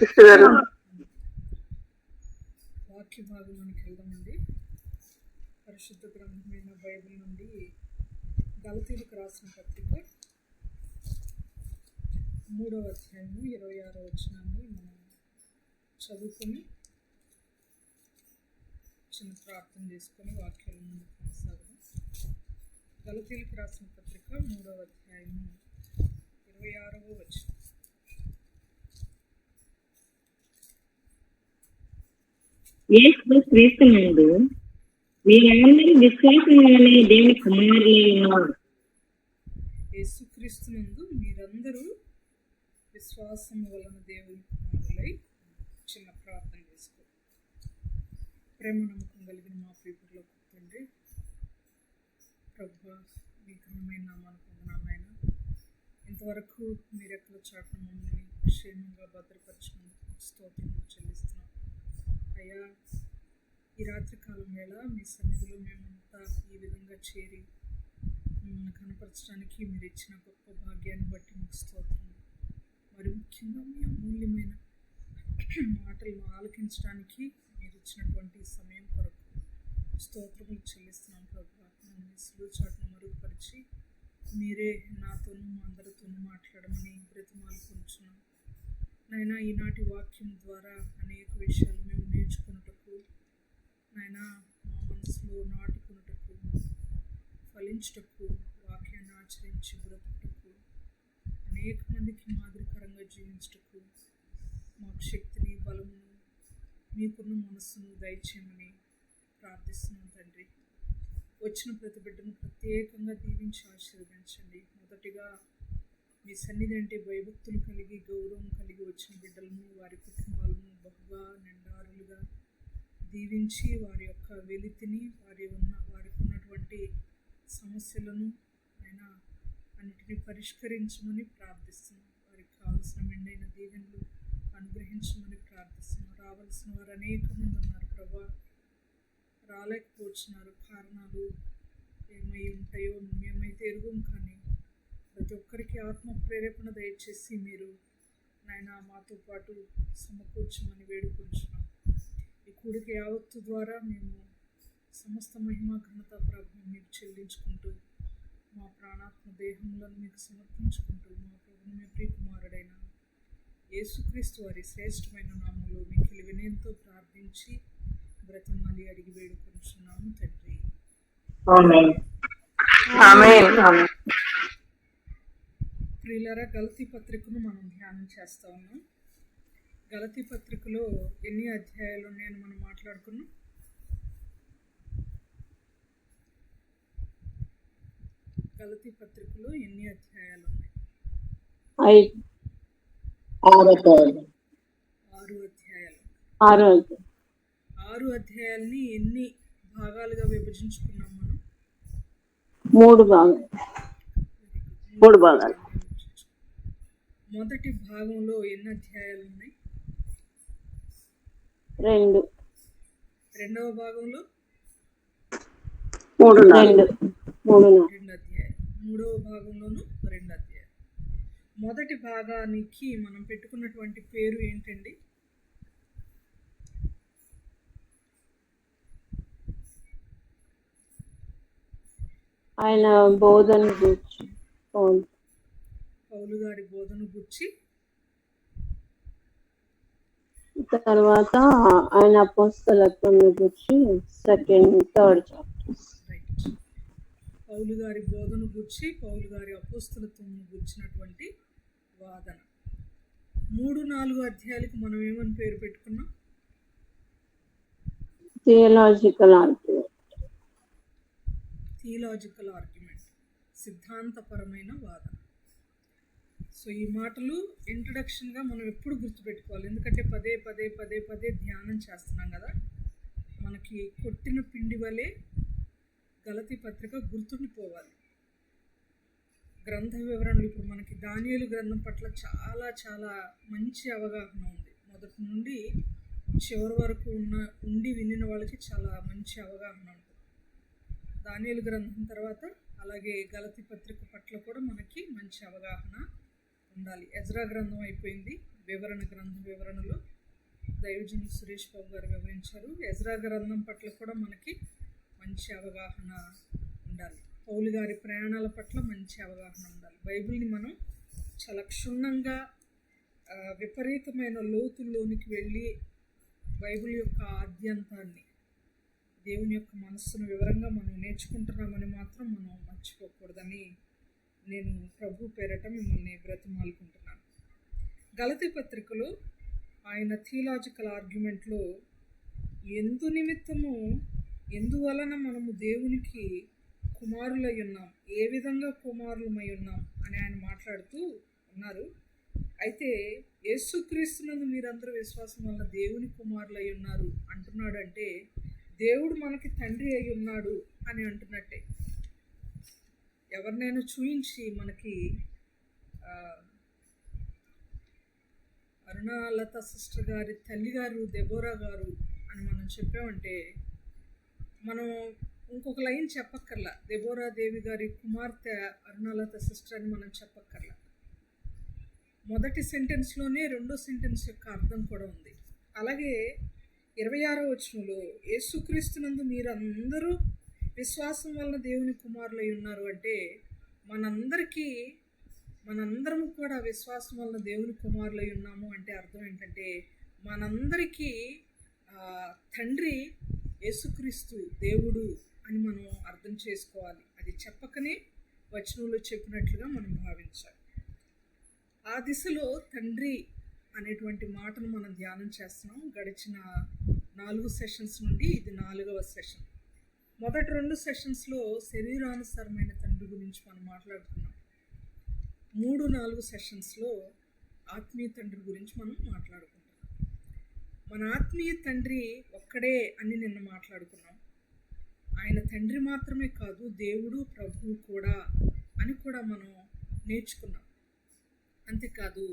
Sister గారు. వాక్య భాగంలోనికి వెళ్దామండి. పరిశుద్ధ గ్రంథమైన బైబిల్ నుండి గలతీయులకు రాసిన పత్రిక 3వ అధ్యాయము 26వ వచనాన్ని మనం చదువుకొని చిన్న ప్రార్థన చేసుకొని వాక్యాల ముందు కొనసాగడం. గలతీయులకు రాసిన పత్రిక 3వ అధ్యాయము 26వ వచనం. క్రీస్తునందు మీరందరూ విశ్వాసం వలన దేవుని కుమారులై ఉన్నారు. యేసుక్రీస్తునందు మీరందరూ విశ్వాసం వలన దేవుని కుమారులై. చిన్న ప్రార్థన చేసుకో. ప్రేమ నమ్మకం కలిగిన మా ప్రియపురులకు తండ్రి, ప్రభువా, మీ ఘనమైన నామానికి వందనాలైనా. ఇంతవరకు మీరెక్కల చాటున మమ్మల్ని క్షేమంగా భద్రపరిచినందుకు స్తోత్రములు చెల్లిస్తున్నాం అయ్యా. ఈ రాత్రి కాలం వేళ మీ సన్నిధిలో మేమంతా ఈ విధంగా చేరి మిమ్మల్ని కనపరచడానికి మీరు ఇచ్చిన గొప్ప భాగ్యాన్ని బట్టి మీకు స్తోత్రం. మరి ముఖ్యంగా మీ అమూల్యమైన మాటలను ఆలకించడానికి మీరు ఇచ్చినటువంటి సమయం కొరకు స్తోత్రములు చెల్లిస్తున్నాం ప్రభువా. నన్ను సులువు చాటును మరుగుపరిచి మీరే నాతోనూ మా అందరితోనూ మాట్లాడమని బ్రతిమాలు కొంచున్నాం నాయనా. ఈనాటి వాక్యం ద్వారా అనేక విషయాలు మేము నేర్చుకున్నటకు నాయనా, మా మనసులో నాటుకున్నటకు, ఫలించుటకు, వాక్యాన్ని ఆచరించి బ్రతుకుటకు, అనేక మందికి మాదిరికరంగా జీవించుటకు మాకు శక్తిని, బలమును, మీకున్న మనస్సును దయచేయమని ప్రార్థిస్తున్నాం తండ్రి. వచ్చిన ప్రతి బిడ్డను ప్రత్యేకంగా దీవించి ఆశీర్వదించండి. మొదటిగా మీ సన్నిధి అంటే భయభక్తులు కలిగి, గౌరవం కలిగి వచ్చిన బిడ్డలను, వారి కుటుంబాలను బహుగా నిండారులుగా దీవించి వారి యొక్క వెలితిని, వారికి ఉన్నటువంటి సమస్యలను అయినా అన్నిటినీ పరిష్కరించమని ప్రార్థిస్తున్నాం. వారికి కావలసిన మెండైన దీవెనలు అనుగ్రహించమని ప్రార్థిస్తున్నాం. రావాల్సిన వారు అనేక మంది ఉన్నారు ప్రభా, రాలేకపోతున్నారు. కారణాలు ఏమై ఉంటాయో మేమైతే ఎరుగం, కానీ ప్రతి ఒక్కరికి ఆత్మ ప్రేరేపణ దయచేసి మీరు నాయనా మాతో పాటు సమకూర్చమని వేడుకుంటున్నాం. ఈ కూడిక యావత్తు ద్వారా మేము సమస్త మహిమ, ఘనత, ప్రభావం మీకు చెల్లించుకుంటూ మా ప్రాణాత్మ దేహములను మీకు సమర్పించుకుంటూ మా ప్రభుని మీ ప్రియకుమారుడైన యేసుక్రీస్తు వారి శ్రేష్టమైన నామంలో మీకు వినయంతో ప్రార్థించి బ్రతిమాలి అడిగి వేడుకుంటున్నాము తండ్రి. ప్రియులారా, గలతీ పత్రికను మనం ధ్యానం చేస్తా ఉన్నాం. గలతీ పత్రికలో ఎన్ని అధ్యాయాలు ఉన్నాయని మనం మాట్లాడుకున్నాం. గలతీ పత్రికలో ఎన్ని అధ్యాయాలు ఉన్నాయి? 6 అధ్యాయాలు. 6 అధ్యాయాలని ఎన్ని భాగాలుగా విభజించుకున్నాం మనం? 3 భాగాలు. మొదటి భాగంలో ఎన్ని అధ్యాయాలు ఉన్నాయి? 2. రెండవ భాగంలో 3 అధ్యాయాలు. మూడవ భాగంలోనూ 2 అధ్యాయాలు. మొదటి భాగానికి మనం పెట్టుకున్నటువంటి పేరు ఏంటండి? ఆయన బోధన గురించి, పౌలు గారి బోధన గురించి. తర్వాత ఆయన అపోస్తలత్వం గురించి 2, 3 చాప్టర్స్. పౌలు గారి బోధన గురించి, పౌలు గారి అపోస్తలత్వం గురించినటువంటి వాదన. 3-4 అధ్యాయాలకు మనం ఏమని పేరు పెట్టుకున్నాం? థియలాజికల్ ఆర్గ్యుమెంట్, సిద్ధాంతపరమైన వాదన. సో ఈ మాటలు ఇంట్రడక్షన్గా మనం ఎప్పుడు గుర్తుపెట్టుకోవాలి, ఎందుకంటే పదే పదే పదే పదే ధ్యానం చేస్తున్నాం కదా. మనకి కొట్టిన పిండి వలె గలతీ పత్రిక గుర్తుండిపోవాలి. గ్రంథ వివరణలు ఇప్పుడు మనకి దానియేలు గ్రంథం పట్ల చాలా చాలా మంచి అవగాహన ఉంది. మొదటి నుండి చివరి వరకు ఉండి వినిన వాళ్ళకి చాలా మంచి అవగాహన ఉంటుంది. దానియేలు గ్రంథం తర్వాత అలాగే గలతీ పత్రిక పట్ల కూడా మనకి మంచి అవగాహన ఉండాలి. ఎజ్రా గ్రంథం అయిపోయింది, వివరణలో దైవజన్ సురేష్ బాబు గారు వివరించారు. ఎజ్రా గ్రంథం పట్ల కూడా మనకి మంచి అవగాహన ఉండాలి. పౌలు గారి ప్రయాణాల పట్ల మంచి అవగాహన ఉండాలి. బైబిల్ని మనం చాలా క్షుణ్ణంగా విపరీతమైన లోతుల్లోనికి వెళ్ళి బైబిల్ యొక్క ఆద్యంతాన్ని, దేవుని యొక్క మనస్సును వివరంగా మనం నేర్చుకుంటున్నామని మాత్రం మనం మర్చిపోకూడదని నేను ప్రభు పేరట మిమ్మల్ని బ్రతిమాలుకుంటున్నాను. గలతీ పత్రికలో ఆయన థియలాజికల్ ఆర్గ్యుమెంట్లో ఎందువలన మనము దేవునికి కుమారులై ఉన్నాం, ఏ విధంగా కుమారులమై ఉన్నాం అని ఆయన మాట్లాడుతూ ఉన్నారు. అయితే యేసుక్రీస్తునందు మీరందరూ విశ్వాసం వల్ల దేవుని కుమారులై ఉన్నారు అంటున్నాడు. అంటే దేవుడు మనకి తండ్రి అయి ఉన్నాడు అని అంటున్నట్టే. ఎవరినైనా చూయించి మనకి అరుణాలత సిస్టర్ గారి తల్లిగారు దెబోరా గారు అని మనం చెప్పామంటే మనం ఇంకొక లైన్ చెప్పక్కర్లా. దెబోరా దేవి గారి కుమార్తె అరుణాలత సిస్టర్ అని మనం చెప్పక్కర్లా. మొదటి సెంటెన్స్లోనే రెండో సెంటెన్స్ యొక్క అర్థం కూడా ఉంది. అలాగే 26వ వచనంలో యేసుక్రీస్తునందు మీరందరూ విశ్వాసం వలన దేవుని కుమారులై ఉన్నారు అంటే మనందరము కూడా విశ్వాసం వలన దేవుని కుమారులై ఉన్నాము అంటే అర్థం ఏంటంటే మనందరికీ తండ్రి యేసుక్రీస్తు దేవుడు అని మనం అర్థం చేసుకోవాలి. అది చెప్పకనే వచనంలో చెప్పినట్లుగా మనం భావించాలి. ఆ దిశలో తండ్రి అనేటువంటి మాటను మనం ధ్యానం చేస్తున్నాం. గడిచిన 4 సెషన్స్ నుండి ఇది 4వ సెషన్. మొదటి 2 సెషన్స్లో శరీరానుసారమైన తండ్రి గురించి మనం మాట్లాడుకున్నాం. 3-4 సెషన్స్లో ఆత్మీయ తండ్రి గురించి మనం మాట్లాడుకుంటున్నాం. మన ఆత్మీయ తండ్రి ఒక్కడే అని నిన్న మాట్లాడుకున్నాం. ఆయన తండ్రి మాత్రమే కాదు, దేవుడు ప్రభువు కూడా అని కూడా మనం నేర్చుకున్నాం. అంతేకాదు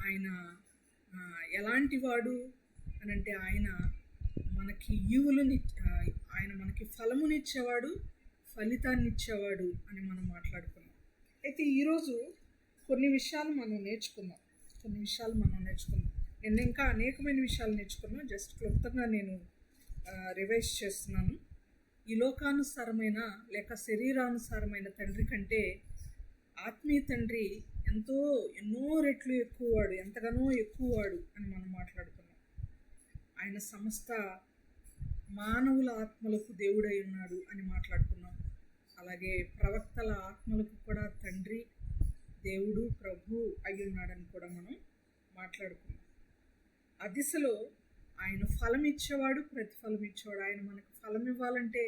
ఆయన ఎలాంటి వాడు అని అంటే ఆయన మనకి ఆయన మనకి ఫలమునిచ్చేవాడు, ఫలితాన్ని ఇచ్చేవాడు అని మనం మాట్లాడుకున్నాం. అయితే ఈరోజు కొన్ని విషయాలు మనం నేర్చుకున్నాం. నేను ఇంకా అనేకమైన విషయాలు నేర్చుకున్నాను. జస్ట్ క్లుప్తంగా నేను రివైజ్ చేస్తున్నాను. ఈ లోకానుసారమైన లేక శరీరానుసారమైన తండ్రి కంటే ఆత్మీయ తండ్రి ఎన్నో రెట్లు ఎక్కువవాడు, ఎంతగానో ఎక్కువవాడు అని మనం మాట్లాడుకున్నాం. ఆయన సమస్త మానవుల ఆత్మలకు దేవుడై ఉన్నాడు అని మాట్లాడుకున్నాం. అలాగే ప్రవక్తల ఆత్మలకు కూడా తండ్రి, దేవుడు, ప్రభు అయి ఉన్నాడని కూడా మనం మాట్లాడుకున్నాం. ఆ దిశలో ఆయన ఫలం ఇచ్చేవాడు, ప్రతిఫలం ఇచ్చేవాడు. ఆయన మనకు ఫలం ఇవ్వాలంటే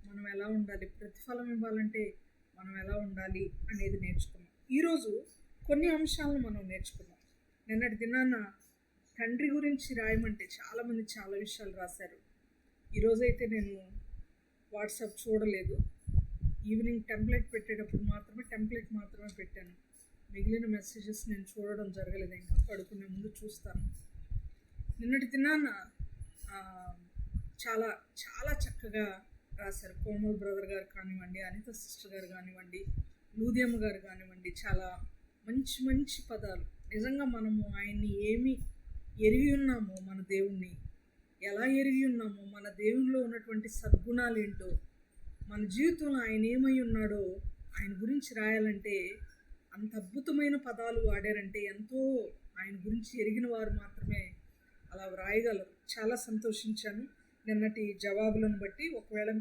మనం ఎలా ఉండాలి, ప్రతిఫలం ఇవ్వాలంటే మనం ఎలా ఉండాలి అనేది నేర్చుకున్నాం. ఈరోజు కొన్ని అంశాలను మనం నేర్చుకున్నాం. నిన్నటి దినాన తండ్రి గురించి రాయమంటే చాలామంది చాలా విషయాలు రాశారు. ఈరోజైతే నేను వాట్సాప్ చూడలేదు. ఈవినింగ్ టెంప్లెట్ పెట్టేటప్పుడు టెంప్లెట్ మాత్రమే పెట్టాను. మిగిలిన మెసేజెస్ నేను చూడడం జరగలేదు. ఇంకా పడుకునే ముందు చూస్తాను. నిన్నటి దినాన చాలా చాలా చక్కగా రాశారు. కోమల్ బ్రదర్ గారు కానివ్వండి, అనిత సిస్టర్ గారు కానివ్వండి, లూదియమ్మ గారు కానివ్వండి, చాలా మంచి మంచి పదాలు. నిజంగా మనము ఆయన్ని ఏమి ఎరిగి ఉన్నామో, మన దేవుణ్ణి ఎలా ఎరిగి ఉన్నామో, మన దేవునిలో ఉన్నటువంటి సద్గుణాలు ఏంటో, మన జీవితంలో ఆయన ఏమై ఉన్నాడో ఆయన గురించి రాయాలంటే అంత అద్భుతమైన పదాలు వాడారంటే ఎంతో ఆయన గురించి ఎరిగిన వారు మాత్రమే అలా వ్రాయగలరు. చాలా సంతోషించాను నిన్నటి జవాబులను బట్టి. ఒకవేళ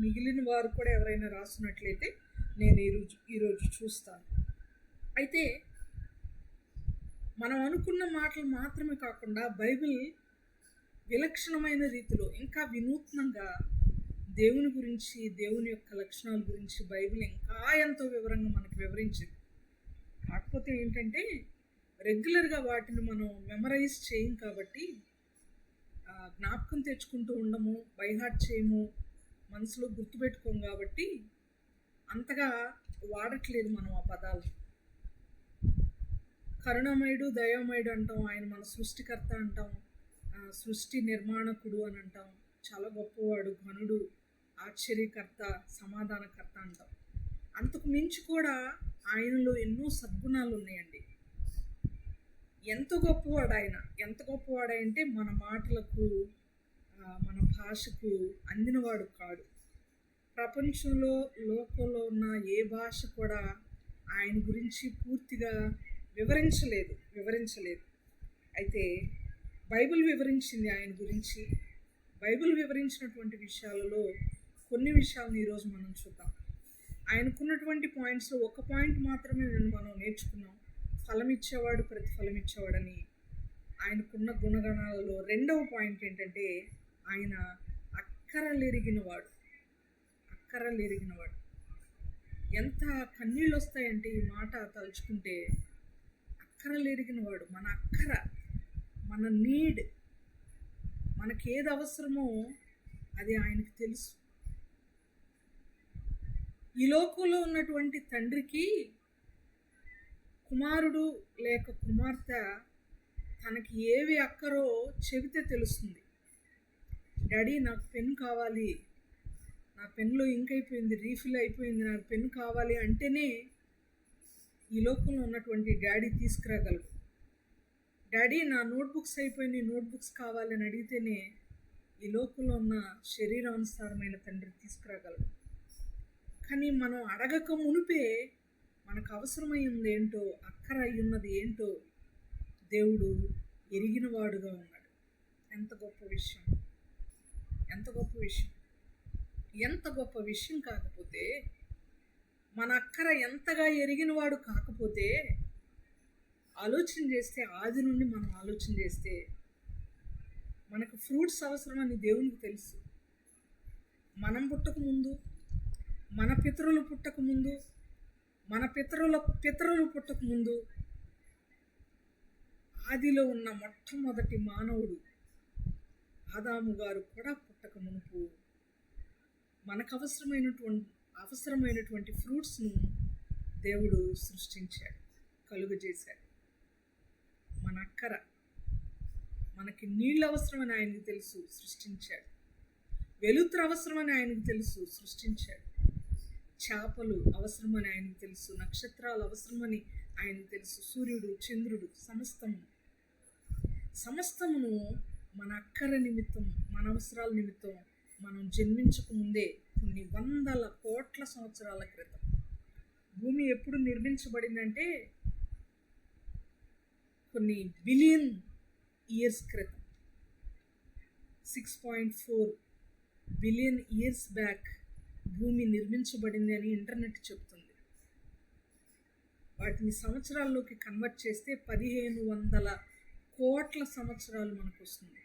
మిగిలిన వారు కూడా ఎవరైనా రాస్తున్నట్లయితే నేను ఈరోజు చూస్తాను. అయితే మనం అనుకున్న మాటలు మాత్రమే కాకుండా బైబిల్ విలక్షణమైన రీతిలో ఇంకా వినూత్నంగా దేవుని గురించి, దేవుని యొక్క లక్షణాల గురించి బైబిల్ ఇంకా ఎంతో వివరంగా మనకు వివరించింది. కాకపోతే ఏంటంటే రెగ్యులర్గా వాటిని మనం మెమరైజ్ చేయం కాబట్టి, జ్ఞాపకం తెచ్చుకుంటూ ఉండము, బైహార్ట్ చేయము, మనసులో గుర్తుపెట్టుకోము కాబట్టి అంతగా వాడట్లేదు మనం ఆ పదాలు. కరుణమయుడు, దయామయుడు అంటాం, ఆయన మన సృష్టికర్త అంటాం, సృష్టి నిర్మాణకుడు అని అంటాం, చాలా గొప్పవాడు, ఘనుడు, ఆశ్చర్యకర్త, సమాధానకర్త అంటాం. అంతకు మించి కూడా ఆయనలో ఎన్నో సద్గుణాలు ఉన్నాయండి. ఎంత గొప్పవాడు ఆయన, ఎంత గొప్పవాడంటే మన మాటలకు మన భాషకు అందినవాడు కాడు. ప్రపంచంలో లోకంలో ఉన్న ఏ భాష కూడా ఆయన గురించి పూర్తిగా వివరించలేదు. అయితే బైబిల్ వివరించింది ఆయన గురించి. బైబిల్ వివరించినటువంటి విషయాలలో కొన్ని విషయాలను ఈరోజు మనం చూద్దాం. ఆయనకున్నటువంటి పాయింట్స్లో ఒక పాయింట్ మాత్రమే మనం నేర్చుకున్నాం, ఫలం ఇచ్చేవాడు, ప్రతిఫలం ఇచ్చేవాడని. ఆయనకున్న గుణగణాలలో రెండవ పాయింట్ ఏంటంటే ఆయన అక్కరలెరిగినవాడు. ఎంత కన్నీళ్ళు వస్తాయంటే ఈ మాట తలుచుకుంటే. అక్కరలెరిగినవాడు, మన అక్కర, మన నీడ్, మనకేది అవసరమో అది ఆయనకు తెలుసు. ఈ లోకంలో ఉన్నటువంటి తండ్రికి కుమారుడు లేక కుమార్తె తనకి ఏవి అక్కరో చెబితే తెలుస్తుంది. డాడీ నాకు పెన్ కావాలి, నా పెన్లో ఇంక్ అయిపోయింది, రీఫిల్ అయిపోయింది, నాకు పెన్ కావాలి అంటేనే ఈ లోకంలో ఉన్నటువంటి డాడీ తీసుకురాగలడు. డాడీ నా నోట్బుక్స్ అయిపోయినాయి, నోట్బుక్స్ కావాలని అడిగితేనే ఈ లోకంలో ఉన్న శరీరానుసారమైన తండ్రి తీసుకురాగలడు. కానీ మనం అడగక మునిపే మనకు అవసరమైంది ఏంటో, అక్కర అయ్యున్నది ఏంటో దేవుడు ఎరిగినవాడుగా ఉన్నాడు. ఎంత గొప్ప విషయం, ఎంత గొప్ప విషయం కాకపోతే, మన అక్కర ఎంతగా ఎరిగినవాడు కాకపోతే, ఆలోచన చేస్తే, ఆది నుండి మనం ఆలోచన చేస్తే మనకు ఫ్రూట్స్ అవసరమని దేవునికి తెలుసు. మనం పుట్టకముందు, మన పితరులు పుట్టకముందు, మన పితరులు పుట్టకముందు, ఆదిలో ఉన్న మొట్టమొదటి మానవుడు ఆదాము గారు కూడా పుట్టక మునుపు మనకు అవసరమైనటువంటి ఫ్రూట్స్ను దేవుడు సృష్టించాడు, కలుగజేశాడు. మన అక్కర, మనకి నీళ్ళు అవసరమని ఆయనకు తెలుసు, సృష్టించాడు. వెలుతురు అవసరమని ఆయనకు తెలుసు, సృష్టించాడు. చేపలు అవసరమని ఆయనకు తెలుసు, నక్షత్రాలు అవసరమని ఆయనకు తెలుసు, సూర్యుడు, చంద్రుడు, సమస్తమును మన అక్కర నిమిత్తం, మన అవసరాల నిమిత్తం మనం జన్మించక ముందే కొన్ని వందల కోట్ల సంవత్సరాల క్రితం. భూమి ఎప్పుడు నిర్మించబడిందంటే కొన్ని బిలియన్ ఇయర్స్ క్రితం, 6.4 బిలియన్ ఇయర్స్ బ్యాక్ భూమి నిర్మించబడింది అని ఇంటర్నెట్ చెప్తుంది. వాటిని సంవత్సరాల్లోకి కన్వర్ట్ చేస్తే 1500 కోట్ల సంవత్సరాలు మనకు వస్తుంది.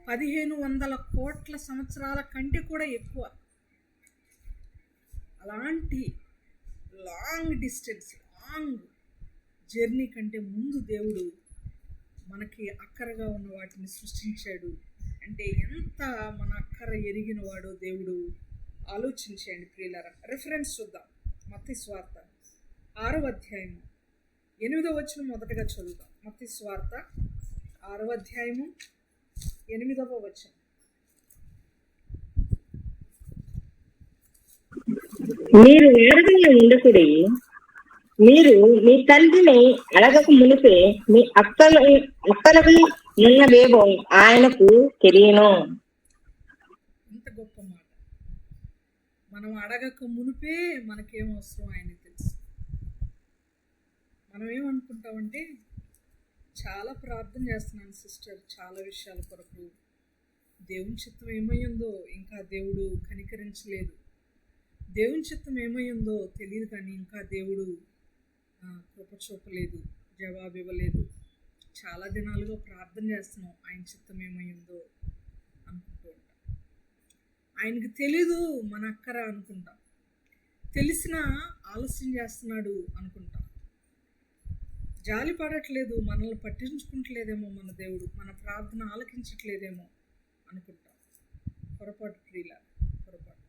1500 కోట్ల సంవత్సరాల కంటే కూడా ఎక్కువ. అలాంటి లాంగ్ జర్నీ కంటే ముందు దేవుడు మనకి అక్కరగా ఉన్న వాటిని సృష్టించాడు. అంటే ఎంత మన అక్కర ఎరిగిన వాడో దేవుడు. ఆలోచించండి ప్రియులారా. రెఫరెన్స్ చూద్దాం. మత్తయి సువార్త 6వ అధ్యాయము 8వ వచనం మొదటగా చదువుతాం. మత్తయి సువార్త 6వ అధ్యాయము 8వ వచనం. మీరు వేరుగా ఉండకుడి, మీరు మీ తండ్రిని అడగక మునిపే మీ అక్కలకు నిన్నవేవో ఆయనకు తెలియను. ఎంత గొప్ప మాట. మనం అడగక మునిపే మనకేం అవసరం ఆయనకు తెలుసు. మనం ఏమనుకుంటామంటే, చాలా ప్రార్థన చేస్తున్నాను సిస్టర్, చాలా విషయాల కొరకు, దేవుని చిత్తం ఏమయ్యిందో ఇంకా దేవుడు కనికరించలేదు, దేవుని చిత్తం ఏమయ్యిందో తెలియదు, కానీ ఇంకా దేవుడు కృప చూపలేదు, జవాబు ఇవ్వలేదు. చాలా దినాలుగా ప్రార్థన చేస్తున్నాం, ఆయన చిత్తం ఏమయ్యిందో అనుకుంటూ ఉంటాం. ఆయనకు తెలీదు మన అక్కర అనుకుంటాం, తెలిసినా ఆలస్యం చేస్తున్నాడు అనుకుంటాం. జాలి పడట్లేదు, మనల్ని పట్టించుకుంటలేదేమో మన దేవుడు, మన ప్రార్థన ఆలకించట్లేదేమో అనుకుంటాం. పొరపాటు ప్రియుల, పొరపాటు.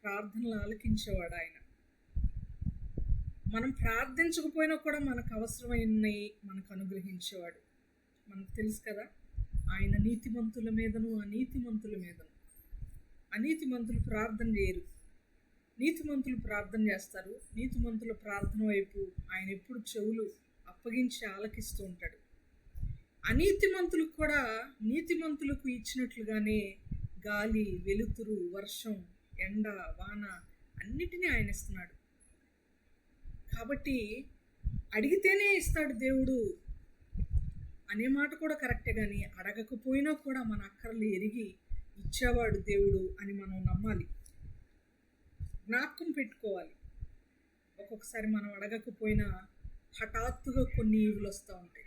ప్రార్థనలు ఆలకించేవాడు ఆయన. మనం ప్రార్థించకపోయినా కూడా మనకు అవసరమైనవి మనకు అనుగ్రహించేవాడు. మనకు తెలుసు కదా, ఆయన నీతిమంతుల మీదను అనీతిమంతులు ప్రార్థన చేయరు, నీతిమంతులు ప్రార్థన చేస్తారు. నీతిమంతుల ప్రార్థన వైపు ఆయన ఎప్పుడు చెవులు అప్పగించి ఆలకిస్తూ ఉంటాడు. అనీతిమంతులకు కూడా నీతిమంతులకు ఇచ్చినట్లుగానే గాలి, వెలుతురు, వర్షం, ఎండ, వాన అన్నిటినీ ఆయన ఇస్తున్నాడు. కాబట్టి అడిగితేనే ఇస్తాడు దేవుడు అనే మాట కూడా కరెక్టే, కానీ అడగకపోయినా కూడా మన అక్కర్లు ఎరిగి ఇచ్చేవాడు దేవుడు అని మనం నమ్మాలి, జ్ఞాపకం పెట్టుకోవాలి. ఒక్కొక్కసారి మనం అడగకపోయినా హఠాత్తుగా కొన్ని ఈవులు వస్తూ ఉంటాయి.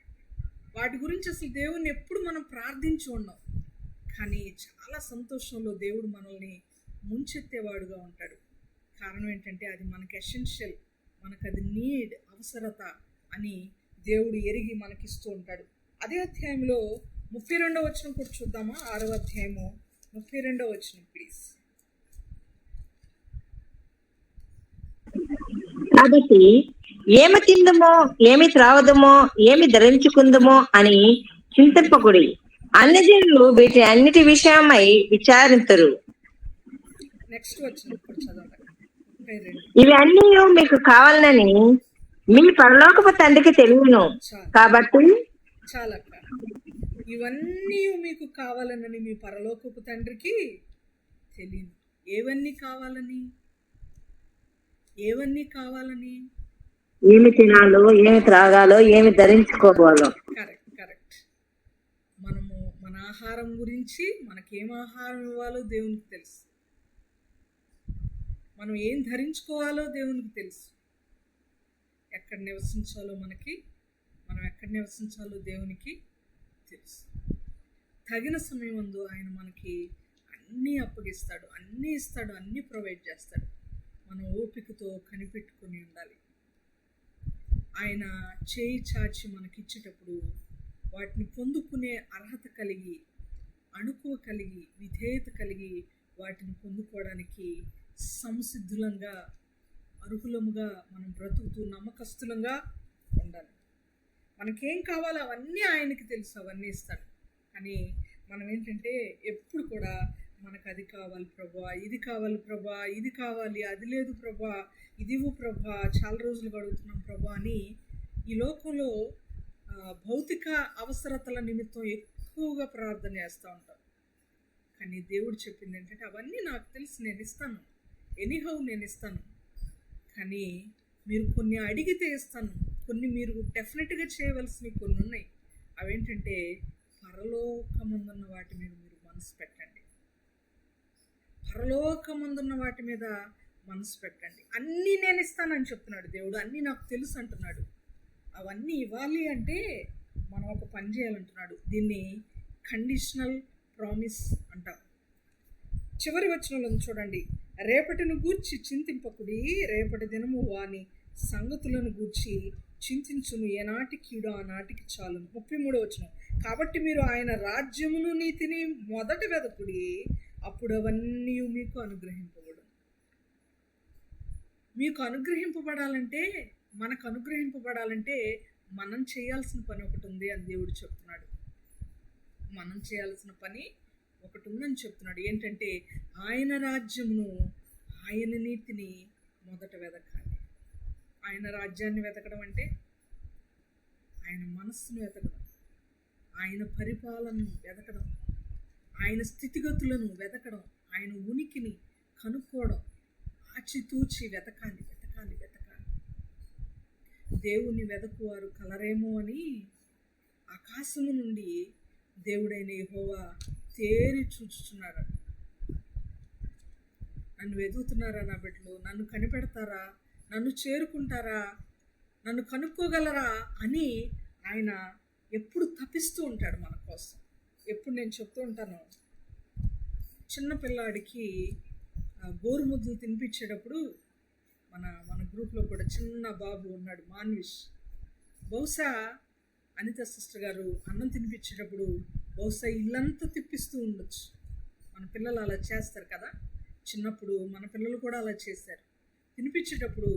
వాటి గురించి అసలు దేవుణ్ణి ఎప్పుడు మనం ప్రార్థించి ఉన్నాం, కానీ చాలా సంతోషంలో దేవుడు మనల్ని ముంచెత్తేవాడుగా ఉంటాడు. కారణం ఏంటంటే అది మనకి ఎసెన్షియల్, మనకు అది నీడ్, అవసరత అని దేవుడు ఎరిగి మనకిస్తూ ఉంటాడు. అదే అధ్యాయంలో 32వ వచనం కూడా చూద్దామా? 6వ అధ్యాయము 32వ వచనం ప్లీజ్. కాబట్టి ఏమి తిందుమో, ఏమి త్రాగుదమో, ఏమి ధరించుకుందుమో అని చింతింపకుడి. అన్ని జనులు వీటి అన్నిటి విషయమై విచారింతురు. నెక్స్ట్ వచనం కూడా చదవండి. 32. ఇవి అన్నీ మీకు కావాలని మీ పరలోకపు తండ్రికి తెలియను. కాబట్టి చాలక్క, ఇవన్నీ మీకు కావాలనని మీ పరలోకపు తండ్రికి తెలియదు. ఏవన్నీ కావాలని? ఏవన్నీ కావాలని? ఏమి తినాలో, ఏమి త్రాగాలో, ఏమి ధరించుకోవాలో. Correct correct. మనము మన ఆహారం గురించి, మనకేం ఆహారం ఇవ్వాలో దేవునికి తెలుసు, మనం ఏం ధరించుకోవాలో దేవునికి తెలుసు, ఎక్కడ నివసించాలో మనం ఎక్కడ నివసించాలో దేవునికి తెలుసు. తగిన సమయం ముందు ఆయన మనకి అన్నీ అప్పగిస్తాడు, అన్నీ ఇస్తాడు, అన్నీ ప్రొవైడ్ చేస్తాడు. మనం ఓపికతో కనిపెట్టుకుని ఉండాలి. ఆయన చేయి చాచి మనకిచ్చేటప్పుడు వాటిని పొందుకునే అర్హత కలిగి, అణుకువ కలిగి, విధేయత కలిగి వాటిని పొందుకోవడానికి సంసిద్ధులంగా, అర్హులముగా మనం బ్రతుకుతూ నమ్మకస్తులంగా ఉండాలి. మనకేం కావాలో అవన్నీ ఆయనకి తెలుసు, అవన్నీ ఇస్తాడు. కానీ మనం ఏంటంటే ఎప్పుడు కూడా మనకు అది కావాలి ప్రభా, ఇది కావాలి ప్రభా, ఇది కావాలి, అది లేదు ప్రభా, ఇదివు ప్రభా, చాలా రోజులు గడుగుతున్నాం ప్రభా అని ఈ లోకంలో భౌతిక అవసరతల నిమిత్తం ఎక్కువగా ప్రార్థన చేస్తూ ఉంటాం. కానీ దేవుడు చెప్పింది ఏంటంటే అవన్నీ నాకు తెలుసు, నేను ఇస్తాను, ఎనీహౌ నేను ఇస్తాను. కానీ మీరు కొన్ని అడిగితే ఇస్తాను, కొన్ని మీరు డెఫినెట్గా చేయవలసినవి కొన్ని ఉన్నాయి. అవేంటంటే పరలోకమందున్న వాటి మీద మీరు మనసు పెట్టండి, పరలోకమందున్న వాటి మీద మనసు పెట్టండి. అన్నీ నేను ఇస్తానని చెప్తున్నాడు దేవుడు, అన్నీ నాకు తెలుసు అంటున్నాడు. అవన్నీ ఇవ్వాలి అంటే మనం ఒక పని చేయాలంటున్నాడు. దీన్ని కండిషనల్ ప్రామిస్ అంటాం. చివరి వచనంలో చూడండి, రేపటిని గూర్చి చింతింపకుడి, రేపటి దినము వాని సంగతులను గూర్చి చింతించును, ఏనాటి కీడు ఆనాటికి చాలును. 33వ వచనం, కాబట్టి మీరు ఆయన రాజ్యమును నీతిని మొదట వెదకుడి, అప్పుడు అవన్నీ మీకు అనుగ్రహింపబడు. మీకు అనుగ్రహింపబడాలంటే, మనకు అనుగ్రహింపబడాలంటే మనం చేయాల్సిన పని ఒకటి ఉంది అని దేవుడు చెప్తున్నాడు. మనం చేయాల్సిన పని ఒకటి ఉందని చెప్తున్నాడు. ఏంటంటే ఆయన రాజ్యమును, ఆయన నీతిని మొదట వెతకాలి. ఆయన రాజ్యాన్ని వెతకడం అంటే ఆయన మనస్సును వెతకడం, ఆయన పరిపాలనను వెతకడం, ఆయన స్థితిగతులను వెతకడం, ఆయన ఉనికిని కనుక్కోవడం, ఆచితూచి వెతకాలి వెతకాలి వెతకాలి. దేవుని వెతకువారు కలరేమో అని ఆకాశము నుండి దేవుడైన యెహోవా తేరి చూచుచున్నాడు. నన్ను వెతుకుతున్నారా నా బిడ్డలు? నన్ను కనిపెడతారా? నన్ను చేరుకుంటారా? నన్ను కనుక్కోగలరా అని ఆయన ఎప్పుడు తపిస్తూ ఉంటాడు మన కోసం. ఎప్పుడు నేను చెప్తూ ఉంటాను, చిన్న పిల్లాడికి గోరుముద్దలు తినిపించేటప్పుడు మన గ్రూప్లో కూడా చిన్న బాబు ఉన్నాడు, మాన్విష్. బహుశా అనిత సిస్టర్ గారు అన్నం తినిపించేటప్పుడు బహుశా ఇల్లంతా తిప్పిస్తూ ఉండొచ్చు. మన పిల్లలు అలా చేస్తారు కదా, చిన్నప్పుడు మన పిల్లలు కూడా అలా చేశారు. తినిపించేటప్పుడు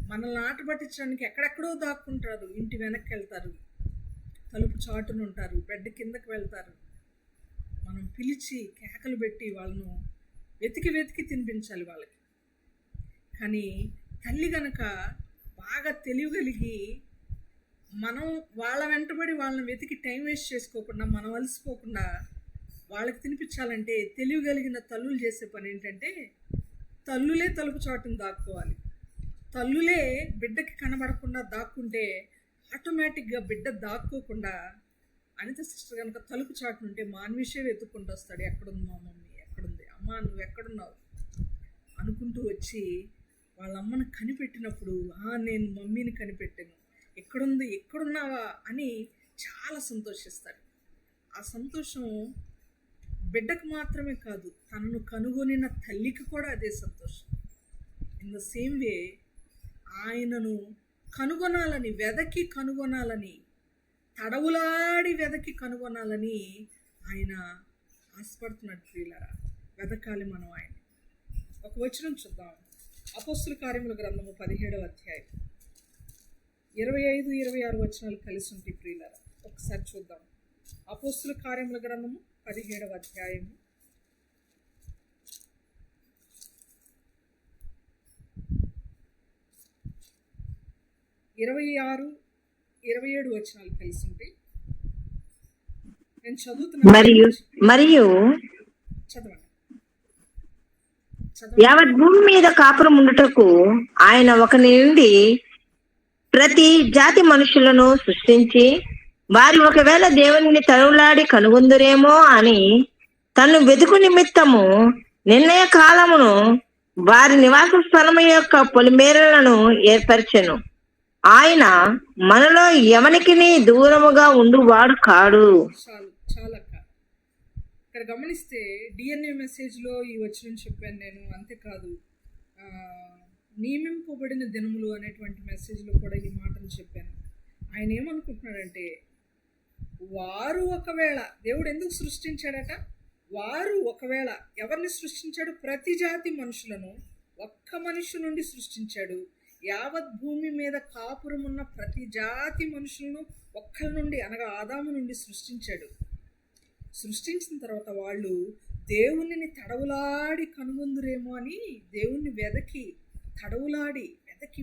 మనల్ని ఆట పట్టించడానికి ఎక్కడెక్కడో దాక్కుంటారు, ఇంటి వెనక్కి వెళ్తారు, తలుపు చాటును ఉంటారు, బెడ్ కిందకి వెళ్తారు. మనం పిలిచి కేకలు పెట్టి వాళ్ళను వెతికి వెతికి తినిపించాలి వాళ్ళకి. కానీ తల్లి గనక బాగా తెలియగలిగి మనం వాళ్ళ వెంటబడి వాళ్ళని వెతికి టైం వేస్ట్ చేసుకోకుండా, మనం అలసిపోకుండా వాళ్ళకి తినిపించాలంటే తెలియగలిగిన తల్లులు చేసే పని ఏంటంటే, తల్లులే తలుపు చాటును దాక్కోవాలి. తల్లులే బిడ్డకి కనబడకుండా దాక్కుంటే ఆటోమేటిక్గా బిడ్డ దాక్కోకుండా, అనిత సిస్టర్ కనుక తలుపు చాటునుంటే మాన్విషే వెతుక్కుంటూ వస్తాడు. ఎక్కడుంది మా మమ్మీ, ఎక్కడుంది అమ్మ, నువ్వు ఎక్కడున్నావు అనుకుంటూ వచ్చి వాళ్ళ అమ్మను కనిపెట్టినప్పుడు, నేను మమ్మీని కనిపెట్టాను, ఎక్కడుంది, ఎక్కడున్నావా అని చాలా సంతోషిస్తాడు. ఆ సంతోషం బిడ్డకు మాత్రమే కాదు, తనను కనుగొనిన తల్లికి కూడా అదే సంతోషం. ఇన్ ద సేమ్ వే ఆయనను కనుగొనాలని, వెదకి కనుగొనాలని, తడవులాడి వెదకి కనుగొనాలని ఆయన ఆశపడుతున్నాడు. ప్రియులారా, వెదకాలి మనం ఆయన. ఒక వచనం చూద్దాం. అపోస్తుల కార్యముల గ్రంథము 17వ అధ్యాయం 25-26 వచనాలు కలిసి ఉంటాయి. ప్రియులారా, ఒకసారి చూద్దాం. అపోస్తుల కార్యముల గ్రంథము 17వ అధ్యాయము 26-27 వచనాలు కలిసి ఉంటాయి. నేను చదువుతున్నా. మరియు చదవండి. యావత్ భూమి మీద కాపురం ఉండుటకు ఆయన ఒకని నుండి ప్రతి జాతి మనుషులను సృష్టించి, వారి ఒకవేళ దేవుని తరువులాడి కనుగొందురేమో అని తను వెతుకు నిమిత్తము నిర్ణయ కాలమును వారి నివాస స్థలము యొక్క పొలిమేరలను ఏర్పరచెను. ఆయన మనలో ఎవనికి దూరముగా ఉండువాడు కాడు. చాలక్క. ఇక్కడ గమనిస్తే డిఎన్ఏ మెసేజ్లో ఈ వచనం చెప్పాను నేను. అంతేకాదు, నియమింపబడిన దినములు అనేటువంటి మెసేజ్లో కూడా ఈ మాటను చెప్పాను. ఆయన ఏమనుకుంటున్నాడంటే, వారు ఒకవేళ, దేవుడు ఎందుకు సృష్టించాడట? వారు ఒకవేళ ఎవరిని సృష్టించాడు? ప్రతి జాతి మనుషులను ఒక్క మనిషి నుండి సృష్టించాడు. యావత్ భూమి మీద కాపురం ఉన్న ప్రతి జాతి మనుషులను ఒక్కరి నుండి, అనగా ఆదాము నుండి సృష్టించాడు. సృష్టించిన తర్వాత వాళ్ళు దేవుణ్ణి తడవులాడి కనుగొందురేమో అని, దేవుణ్ణి వెదకి తడవులాడి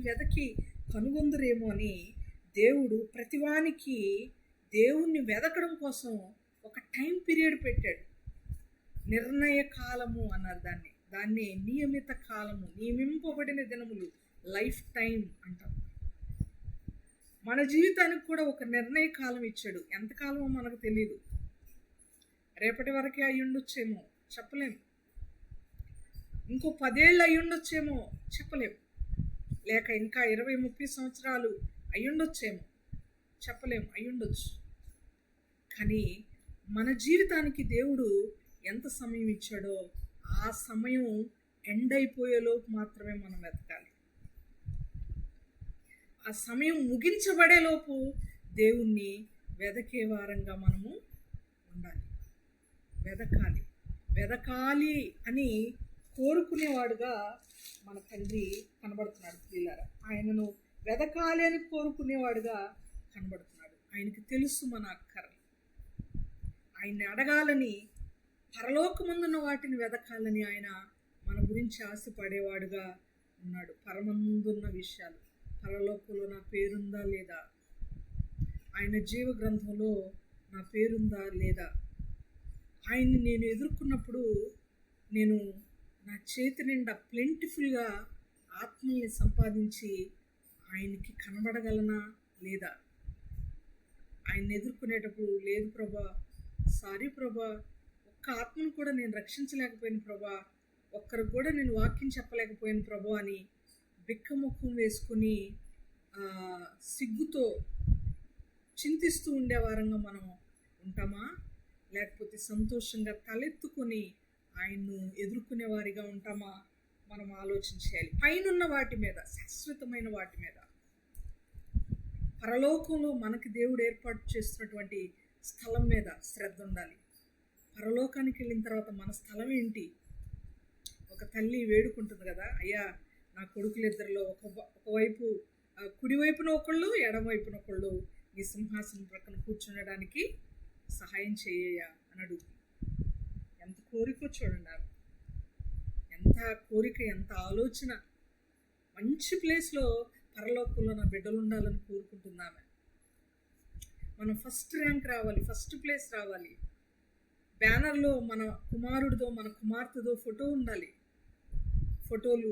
వెదకి కనుగొందురేమో అని దేవుడు ప్రతివానికి దేవుణ్ణి వెదకడం కోసం ఒక టైం పీరియడ్ పెట్టాడు. నిర్ణయ కాలము అన్నారు దాన్ని నియమిత కాలము, నియమింపబడిన దినములు, లైఫ్ టైం అంటాం. మన జీవితానికి కూడా ఒక నిర్ణయ కాలం ఇచ్చాడు. ఎంతకాలమో మనకు తెలియదు. రేపటి వరకే అయి ఉండొచ్చేమో, చెప్పలేము. ఇంకో 10 ఏళ్ళు అయి ఉండొచ్చేమో, చెప్పలేము. లేక ఇంకా 20-30 సంవత్సరాలు అయి ఉండొచ్చేమో, చెప్పలేము. అయి ఉండొచ్చు. కానీ మన జీవితానికి దేవుడు ఎంత సమయం ఇచ్చాడో ఆ సమయం ఎండ్ అయిపోయేలోపు మాత్రమే మనం వెతకాలి. ఆ సమయం ముగించబడేలోపు దేవుణ్ణి వెదకే వారంగా మనము ఉండాలి. వెదకాలి అని కోరుకునేవాడుగా మన తండ్రి కనబడుతున్నాడు. ప్రియులారా, ఆయనను వెదకాలి అని కోరుకునేవాడుగా కనబడుతున్నాడు. ఆయనకి తెలుసు మన అక్కర్లు. ఆయన్ని అడగాలని, పరలోకమందున్న వాటిని వెదకాలని ఆయన మన గురించి ఆశపడేవాడుగా ఉన్నాడు. పరమందున్న విషయాలు, పరలోకంలో నా పేరుందా లేదా, ఆయన జీవ గ్రంథంలో నా పేరుందా లేదా, ఆయన్ని నేను ఎదుర్కొన్నప్పుడు నేను నా చేతి నిండా ప్లెంటిఫుల్గా ఆత్మల్ని సంపాదించి ఆయనకి కనబడగలనా లేదా, ఆయన్ని ఎదుర్కొనేటప్పుడు లేదు ప్రభా, సారీ ప్రభా, ఒక్క ఆత్మను కూడా నేను రక్షించలేకపోయాను ప్రభా, ఒక్కరికి కూడా నేను వాక్యం చెప్పలేకపోయాను ప్రభా అని బిక్కముఖం వేసుకుని సిగ్గుతో చింతిస్తూ ఉండేవారంగా మనం ఉంటామా? లేకపోతే సంతోషంగా తలెత్తుకొని ఆయన్ను ఎదుర్కొనే వారిగా ఉంటామా? మనం ఆలోచించాలి. పైనున్న వాటి మీద, శాశ్వతమైన వాటి మీద, పరలోకంలో మనకి దేవుడు ఏర్పాటు చేస్తున్నటువంటి స్థలం మీద శ్రద్ధ ఉండాలి. పరలోకానికి వెళ్ళిన తర్వాత మన స్థలం ఏంటి? ఒక తల్లి వేడుకుంటుంది కదా, అయ్యా నా కొడుకులిద్దరిలో ఒకవైపు కుడివైపున ఒకళ్ళు, ఎడమవైపున ఒకళ్ళు నీ సింహాసనం ప్రక్కన కూర్చుండడానికి సహాయం చేయ అని అడుగుతుంది. ఎంత కోరిక చూడండి, ఎంత కోరిక, ఎంత ఆలోచన. మంచి ప్లేస్లో పరలోకంలో నా బిడ్డలు ఉండాలని కోరుకుంటుంది ఆమె. మనం ఫస్ట్ ర్యాంక్ రావాలి, ఫస్ట్ ప్లేస్ రావాలి. బ్యానర్లో మన కుమారుడితో మన కుమార్తెతో ఫోటో ఉండాలి. ఫోటోలు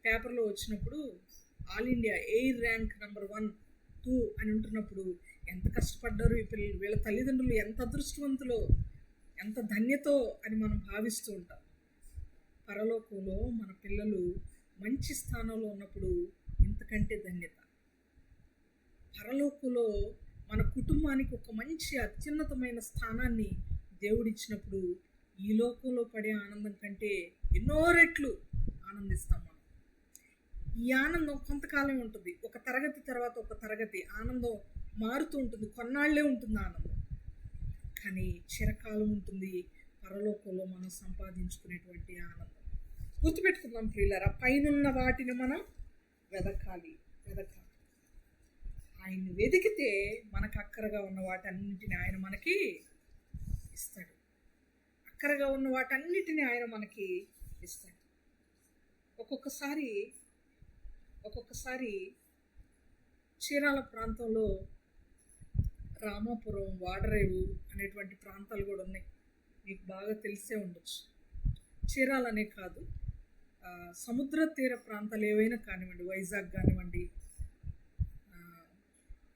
పేపర్లో వచ్చినప్పుడు all India air rank number 1, 2 అని ఉంటున్నప్పుడు ఎంత కష్టపడ్డారు ఈ పిల్లలు, వీళ్ళ తల్లిదండ్రులు ఎంత అదృష్టవంతులో, ఎంత ధన్యతో అని మనం భావిస్తూ ఉంటాం. పరలోకంలో మన పిల్లలు మంచి స్థానంలో ఉన్నప్పుడు ఇంతకంటే ధన్యత. పరలోకంలో మన కుటుంబానికి ఒక మంచి అత్యున్నతమైన స్థానాన్ని దేవుడిచ్చినప్పుడు ఈ లోకంలో పడే ఆనందం కంటే ఎన్నో రెట్లు ఆనందిస్తాం మనం. ఈ ఆనందం కొంతకాలం ఉంటుంది, ఒక తరగతి తర్వాత ఒక తరగతి ఆనందం మారుతూ ఉంటుంది, కొన్నాళ్లే ఉంటుంది ఆనందం. కానీ చిరకాలం ఉంటుంది పరలోకంలో మనం సంపాదించుకునేటువంటి ఆనందం. గుర్తుపెట్టుకుందాం ప్రియులారా, పైనున్న వాటిని మనం వెదకాలి. ఆయన్ని వెతికితే మనకు అక్కరగా ఉన్న వాటన్నిటిని ఆయన మనకి ఇస్తాడు. అక్కరగా ఉన్న వాటన్నిటిని ఆయన మనకి ఇస్తాడు. ఒక్కొక్కసారి చీరాల ప్రాంతంలో రామాపురం, వాడరేవు అనేటువంటి ప్రాంతాలు కూడా ఉన్నాయి. మీకు బాగా తెలిసే ఉండొచ్చు. చీరాలనే కాదు, సముద్ర తీర ప్రాంతాలు ఏవైనా కానివ్వండి, వైజాగ్ కానివ్వండి,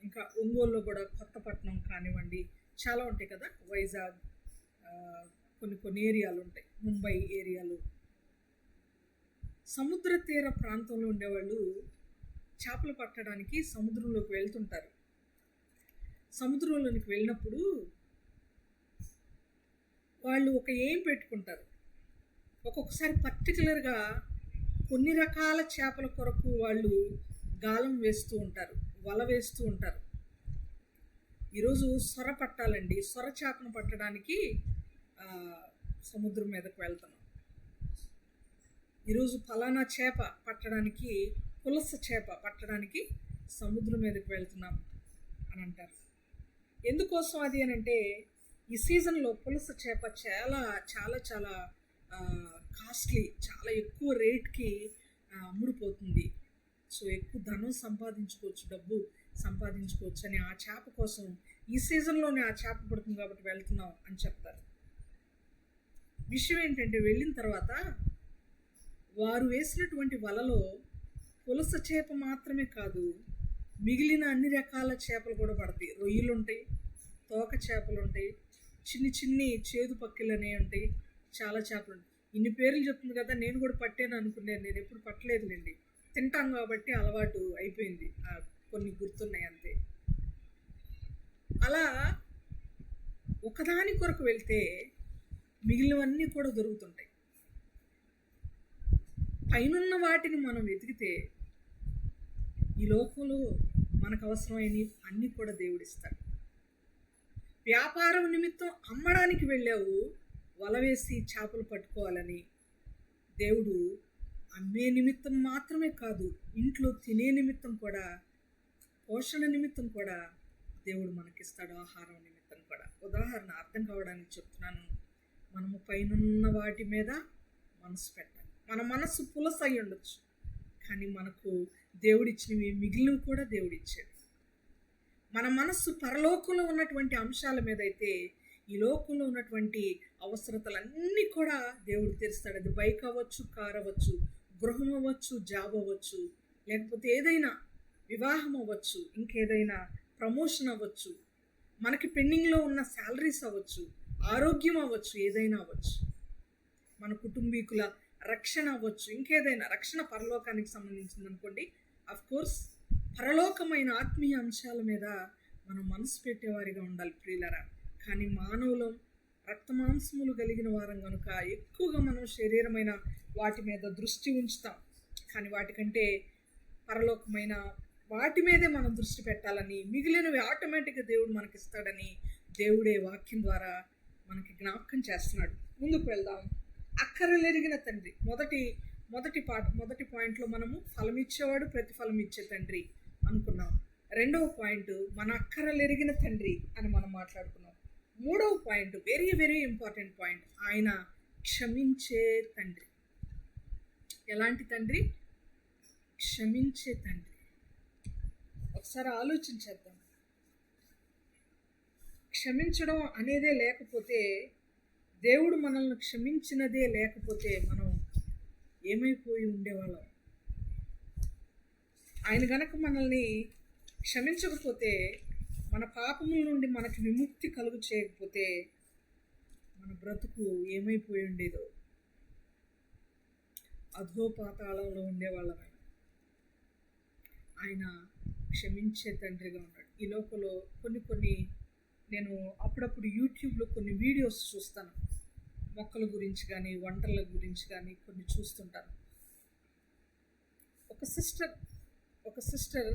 ఇంకా ఒంగోలులో కూడా కొత్తపట్నం కానివ్వండి, చాలా ఉంటాయి కదా. వైజాగ్, కొన్ని ఏరియాలు ఉంటాయి, ముంబై ఏరియాలు. సముద్ర తీర ప్రాంతంలో ఉండేవాళ్ళు చేపలు పట్టడానికి సముద్రంలోకి వెళ్తుంటారు. సముద్రంలోనికి వెళ్ళినప్పుడు వాళ్ళు ఒక ఏం పెట్టుకుంటారు. ఒక్కొక్కసారి పర్టికులర్గా కొన్ని రకాల చేపల కొరకు వాళ్ళు గాలం వేస్తూ ఉంటారు, వల వేస్తూ ఉంటారు. ఈరోజు సొర పట్టాలండి, సొర చేపను పట్టడానికి సముద్రం మీదకు వెళ్తున్నాం. ఈరోజు ఫలానా చేప పట్టడానికి, పులస చేప పట్టడానికి సముద్రం మీదకు వెళ్తున్నాం అని అంటారు. ఎందుకోసం అది అని అంటే, ఈ సీజన్లో పులస చేప చాలా చాలా చాలా కాస్ట్లీ, చాలా ఎక్కువ రేట్కి అమ్ముడుపోతుంది. సో ఎక్కువ ధనం సంపాదించుకోవచ్చు, డబ్బు సంపాదించుకోవచ్చు అని ఆ చేప కోసం ఈ సీజన్లోనే ఆ చేప పడుతుంది కాబట్టి వెళ్తున్నాం అని చెప్తారు. విషయం ఏంటంటే, వెళ్ళిన తర్వాత వారు వేసినటువంటి వలలో పులస చేప మాత్రమే కాదు, మిగిలిన అన్ని రకాల చేపలు కూడా పడతాయి. రొయ్యలు ఉంటాయి, తోక చేపలు ఉంటాయి, చిన్ని చేదు పక్కిలు అనేవి ఉంటాయి, చాలా చేపలు ఉంటాయి. ఇన్ని పేర్లు చెప్తుంది కదా, నేను కూడా పట్టాను అనుకున్నాను. నేను ఎప్పుడు పట్టలేదులేండి, తింటాం కాబట్టి అలవాటు అయిపోయింది, కొన్ని గుర్తున్నాయి అంతే. అలా ఒకదాని కొరకు వెళ్తే మిగిలినవన్నీ కూడా దొరుకుతుంటాయి. పైనున్న వాటిని మనం వెతికితే ఈ లోకంలో మనకు అవసరమైనవి అన్నీ కూడా దేవుడిస్తాడు. వ్యాపారం నిమిత్తం అమ్మడానికి వెళ్ళావు, వల వేసి చేపలు పట్టుకోవాలని. దేవుడు అమ్మే నిమిత్తం మాత్రమే కాదు, ఇంట్లో తినే నిమిత్తం కూడా, పోషణ నిమిత్తం కూడా దేవుడు మనకిస్తాడు, ఆహారం నిమిత్తం కూడా. ఉదాహరణ అర్థం కావడానికి చెప్తున్నాను. మనము పైనున్న వాటి మీద మనసు పెట్టాలి. మన మనసు పులస అయి ఉండొచ్చు, కానీ మనకు దేవుడిచ్చినవి మిగిలినవి కూడా దేవుడిచ్చాడు. మన మనస్సు పరలోకంలో ఉన్నటువంటి అంశాల మీద అయితే ఈ లోకంలో ఉన్నటువంటి అవసరతలన్నీ కూడా దేవుడు తీరుస్తాడు. అది బైక్ అవ్వచ్చు, కార్ అవ్వచ్చు, గృహం అవ్వచ్చు, జాబ్ అవ్వచ్చు, లేకపోతే ఏదైనా వివాహం అవ్వచ్చు, ఇంకేదైనా ప్రమోషన్ అవ్వచ్చు, మనకి పెండింగ్లో ఉన్న శాలరీస్ అవ్వచ్చు, ఆరోగ్యం అవ్వచ్చు, ఏదైనా అవ్వచ్చు, మన కుటుంబీకుల రక్షణ అవ్వచ్చు, ఇంకేదైనా. రక్షణ పరలోకానికి సంబంధించింది అనుకోండి. అఫ్ కోర్స్ పరలోకమైన ఆత్మీయ అంశాల మీద మనం మనసు పెట్టేవారిగా ఉండాలి ప్రియులరా. కానీ మానవులం, రక్తమాంసములు కలిగిన వారం కనుక ఎక్కువగా మనం శరీరమైన వాటి మీద దృష్టి ఉంచుతాం. కానీ వాటికంటే పరలోకమైన వాటి మీదే మనం దృష్టి పెట్టాలని, మిగిలినవి ఆటోమేటిక్గా దేవుడు మనకిస్తాడని దేవుడే వాక్యం ద్వారా మనకి జ్ఞాపకం చేస్తున్నాడు. ముందుకు వెళ్దాం. అక్కరలెరిగిన తండ్రి, మొదటి పాయింట్లో మనము ఫలం ఇచ్చేవాడు, ప్రతిఫలం ఇచ్చే తండ్రి అనుకున్నాం. రెండవ పాయింట్ మన అక్కరలెరిగిన తండ్రి అని మనం మాట్లాడుకున్నాం. మూడవ point very very important point, ఆయన క్షమించే తండ్రి. ఎలాంటి తండ్రి? క్షమించే తండ్రి. ఒకసారి ఆలోచించేద్దాం. క్షమించడం అనేదే లేకపోతే, దేవుడు మనల్ని క్షమించినదే లేకపోతే మనం ఏమైపోయి ఉండేవాళ్ళం. ఆయన గనక మనల్ని క్షమించకపోతే, మన పాపముల నుండి మనకి విముక్తి కలుగు చేయకపోతే మన బ్రతుకు ఏమైపోయి ఉండేదో. అధోపాతాళంలో ఉండేవాళ్ళం. ఆయన క్షమించే తండ్రిగా ఉన్నాడు. ఈ లోకంలో కొన్ని నేను అప్పుడప్పుడు యూట్యూబ్లో కొన్ని వీడియోస్ చూస్తాను. మొక్కల గురించి కానీ వంటల గురించి కానీ కొన్ని చూస్తుంటాను. ఒక సిస్టర్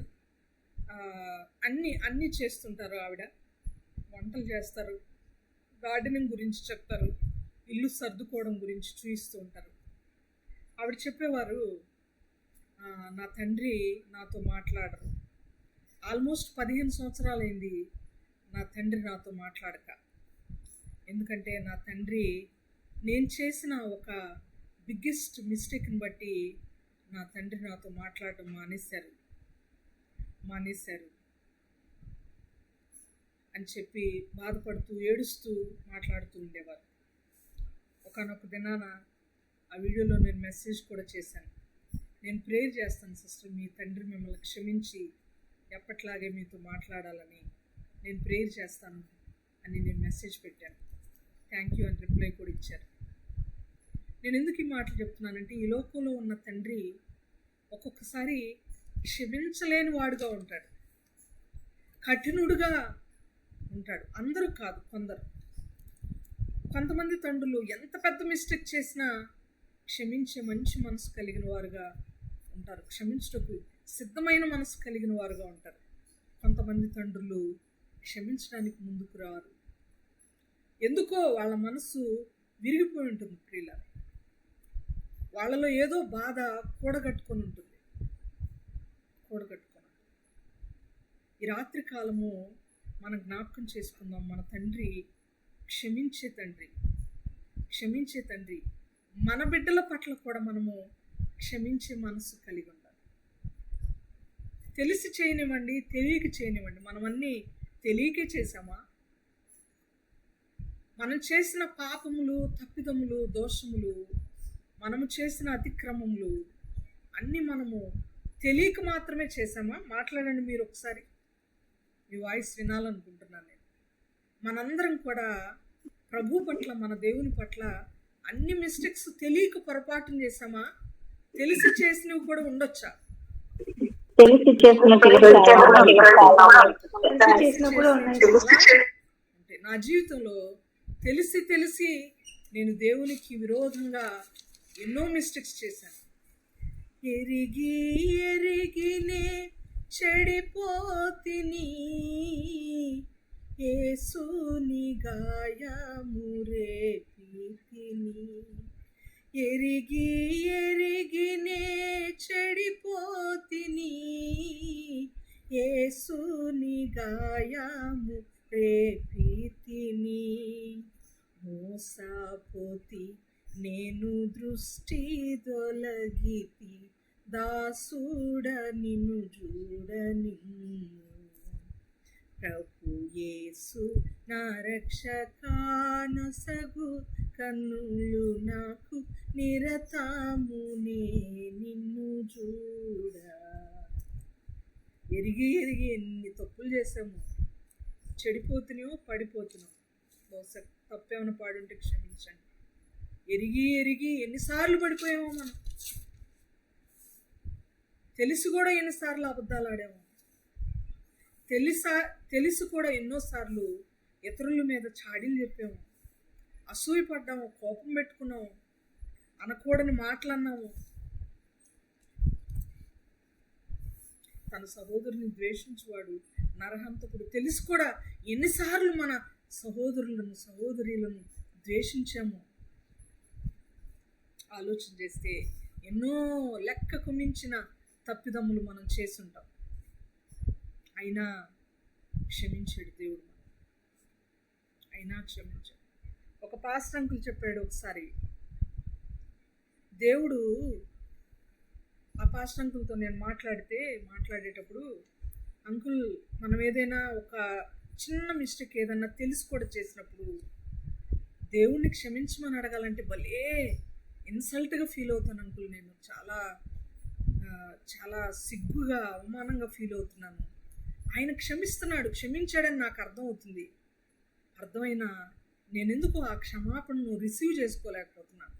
అన్నీ చేస్తుంటారు. ఆవిడ వంటలు చేస్తారు, గార్డెనింగ్ గురించి చెప్తారు, ఇల్లు సర్దుకోవడం గురించి చూపిస్తూ ఉంటారు. ఆవిడ చెప్పేవారు, నా తండ్రి నాతో మాట్లాడరు. ఆల్మోస్ట్ 15 సంవత్సరాలైంది నా తండ్రి నాతో మాట్లాడక. ఎందుకంటే నా తండ్రి నేను చేసిన ఒక బిగ్గెస్ట్ మిస్టేక్ని బట్టి నా తండ్రి నాతో మాట్లాడటం మానేశారు అని చెప్పి బాధపడుతూ ఏడుస్తూ మాట్లాడుతూ ఉండేవారు. ఒకానొక దినాన ఆ వీడియోలో నేను మెసేజ్ కూడా చేశాను. నేను ప్రేయర్ చేస్తాను సిస్టర్, మీ తండ్రి మిమ్మల్ని క్షమించి ఎప్పట్లాగే మీతో మాట్లాడాలని నేను ప్రేయర్ చేస్తాను అని నేను మెసేజ్ పెట్టాను. థ్యాంక్ యూ అని రిప్లై కూడా ఇచ్చారు. నేను ఎందుకు ఈ మాటలు చెప్తున్నానంటే, ఈ లోకంలో ఉన్న తండ్రి ఒక్కొక్కసారి క్షమించలేని వాడుగా ఉంటాడు, కఠినుడుగా ఉంటాడు. అందరూ కాదు, కొంతమంది తండ్రులు ఎంత పెద్ద మిస్టేక్ చేసినా క్షమించే మంచి మనసు కలిగిన వారుగా ఉంటారు, క్షమించుటకు సిద్ధమైన మనసు కలిగిన వారుగా ఉంటారు. కొంతమంది తండ్రులు క్షమించడానికి ముందుకు రారు. ఎందుకో వాళ్ళ మనసు విరిగిపోయి ఉంటుంది. ప్రియుల, వాళ్ళలో ఏదో బాధ కూడగట్టుకొని ఉంటుంది. ఈ రాత్రి కాలము మనం జ్ఞాపకం చేసుకుందాం, మన తండ్రి క్షమించే తండ్రి. మన బిడ్డల పట్ల కూడా మనము క్షమించే మనసు కలిగి ఉండాలి. తెలిసి చేయనివ్వండి, తెలియక చేయనివ్వండి, మనం అన్నీ తెలియకే చేసామా? మనం చేసిన పాపములు, తప్పిదములు, దోషములు, మనము చేసిన అతిక్రమములు అన్నీ మనము తెలియక మాత్రమే చేసామా? మాట్లాడండి మీరు ఒకసారి, మీ వాయిస్ వినాలనుకుంటున్నాను నేను. మనందరం కూడా ప్రభు పట్ల, మన దేవుని పట్ల అన్ని మిస్టేక్స్ తెలియక పొరపాటును చేసామా? తెలిసి చేసినవి కూడా ఉండొచ్చా? అంటే నా జీవితంలో తెలిసి నేను దేవునికి విరోధంగా ఎన్నో మిస్టేక్స్ చేశాను. ఎరిగినే చెడిపోతిని, యేసుని గాయము రేపితిని. ఎరిగినే చెడిపోతిని, యేసుని గాయము రేపితిని. మోసపోతి నేను దృష్టి దొలగితి, దాసుడ నిన్ను చూడని. ప్రభు యేసు నా రక్షకానసగు, కన్నులు నాకు నిరతమునే నిన్ను చూడ. ఎరిగి ఎన్ని తప్పులు చేసాము, చెడిపోతున్నావు, పడిపోతున్నావు. బహుశా తప్పేమైనా పాడుంటే క్షమించండి. ఎరిగి ఎన్నిసార్లు పడిపోయామో మనం. తెలిసి కూడా ఎన్నిసార్లు అబద్ధాలు ఆడాము. తెలిసి కూడా ఎన్నోసార్లు ఇతరుల మీద చాడీలు చెప్పాము, అసూయపడ్డాము, కోపం పెట్టుకున్నాము, అనకూడని మాటలన్నాము. తన సహోదరుని ద్వేషించువాడు నరహంతకుడు. తెలిసి కూడా ఎన్నిసార్లు మన సహోదరులను ద్వేషించాము. ఆలోచన చేస్తే ఎన్నో లెక్కకు మించిన తప్పిదమ్ములు మనం చేసుంటాం. అయినా క్షమించాడు దేవుడు, అయినా క్షమించాడు. ఒక పాస్టర్ అంకుల్ చెప్పాడు ఒకసారి, దేవుడు, ఆ పాస్టర్ అంకుల్తో నేను మాట్లాడేటప్పుడు, అంకుల్ మనం ఏదైనా ఒక చిన్న మిస్టేక్ ఏదన్నా తెలిసి కూడా చేసినప్పుడు దేవుణ్ణి క్షమించమని అడగాలంటే భలే ఇన్సల్ట్గా ఫీల్ అవుతాను అంకుల్. నేను చాలా చాలా సిగ్గుగా అవమానంగా ఫీల్ అవుతున్నాను. ఆయన క్షమిస్తున్నాడు, క్షమించాడని నాకు అర్థమవుతుంది. అర్థమైనా నేనెందుకు ఆ క్షమాపణను రిసీవ్ చేసుకోలేకపోతున్నాను.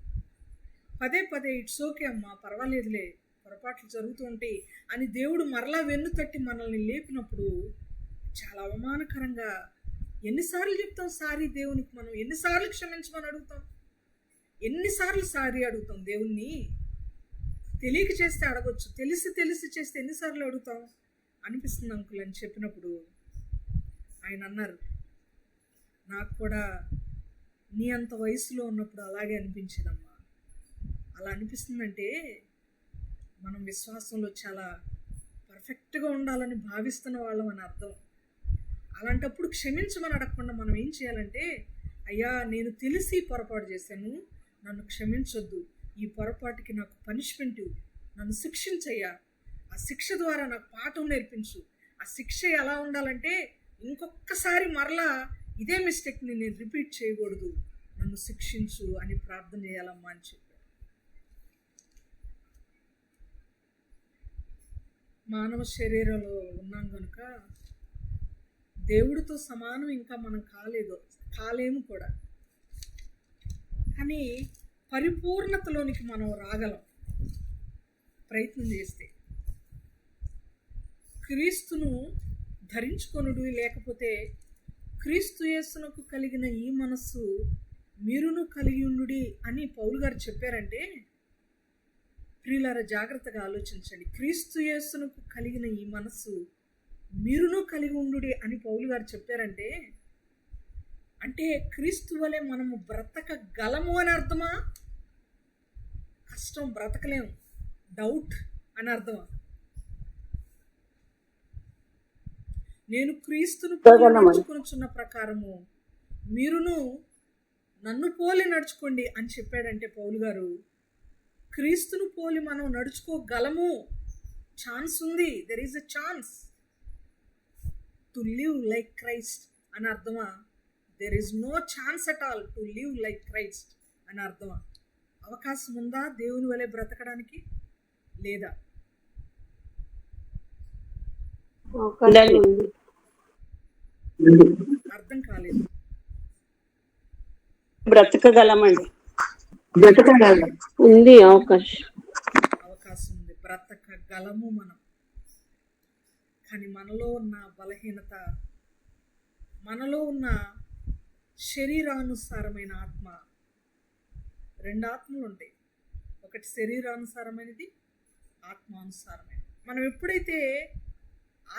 పదే పదే ఇట్స్ ఓకే అమ్మా, పర్వాలేదులే, పొరపాట్లు జరుగుతూ ఉంటాయి అని దేవుడు మరలా వెన్ను తట్టి మనల్ని లేపినప్పుడు చాలా అవమానకరంగా ఎన్నిసార్లు చెప్తాం సారీ దేవునికి? మనం ఎన్నిసార్లు క్షమించమని అడుగుతాం? ఎన్నిసార్లు సారీ అడుగుతాం దేవుణ్ణి? తెలియక చేస్తే అడగొచ్చు, తెలిసి చేస్తే ఎన్నిసార్లు అడుగుతాం అనిపిస్తుంది అంకుల్ అని చెప్పినప్పుడు ఆయన అన్నారు, నాకు కూడా నీ అంత వయసులో ఉన్నప్పుడు అలాగే అనిపించేదమ్మా. అలా అనిపిస్తుందంటే మనం విశ్వాసంలో చాలా పర్ఫెక్ట్గా ఉండాలని భావిస్తున్న వాళ్ళం అని అర్థం. అలాంటప్పుడు క్షమించమని అడగకుండా మనం ఏం చేయాలంటే, అయ్యా నేను తెలిసి పొరపాటు చేశాను, నన్ను క్షమించొద్దు, ఈ పొరపాటుకి నాకు పనిష్మెంట్, నన్ను శిక్షించయ్యా, ఆ శిక్ష ద్వారా నాకు పాఠం నేర్పించు. ఆ శిక్ష ఎలా ఉండాలంటే ఇంకొకసారి మరలా ఇదే మిస్టేక్ని నేను రిపీట్ చేయకూడదు, నన్ను శిక్షించు అని ప్రార్థన చేయాలమ్మా అని చెప్పారు. మానవ శరీరంలో ఉన్నాం కనుక దేవుడితో సమానం ఇంకా మనం కాలేము కూడా. కానీ పరిపూర్ణతలోనికి మనం రాగలం ప్రయత్నం చేస్తే. క్రీస్తును ధరించుకొనుడు, లేకపోతే క్రీస్తు యేసునకు కలిగిన ఈ మనస్సు మీరును కలిగి ఉండుడి అని పౌలు గారు చెప్పారంటే, ప్రియులారా జాగ్రత్తగా ఆలోచించండి. క్రీస్తు యేసునకు కలిగిన ఈ మనస్సు మీరును కలిగి ఉండుడి అని పౌలు గారు చెప్పారంటే, అంటే క్రీస్తు వలె మనము బ్రతకగలము అని అర్థమా? కష్టం, బ్రతకలేము, డౌట్ అని అర్థమా? నేను క్రీస్తును పోలి నడుచుకొనుచున్న ప్రకారము మీరును నన్ను పోలి నడుచుకోండి అని చెప్పాడంటే పౌలు గారు, క్రీస్తును పోలి మనం నడుచుకోగలము, ఛాన్స్ ఉంది, there is a chance to live like Christ అని అర్థమా? There is no chance at all to live like Christ అని అర్థమా? అవకాశం ఉందా దేవుని వలె బ్రతకడానికి? లేదా? అర్థం కాలేదు. బ్రతకగలమండి, ఉంది అవకాశం ఉంది, బ్రతకగలము మనం. కానీ మనలో ఉన్న బలహీనత, మనలో ఉన్న శరీరానుసారమైన ఆత్మ, రెండు ఆత్మలు ఉంటాయి, ఒకటి శరీరానుసారమైనది, ఆత్మానుసారమైనది. మనం ఎప్పుడైతే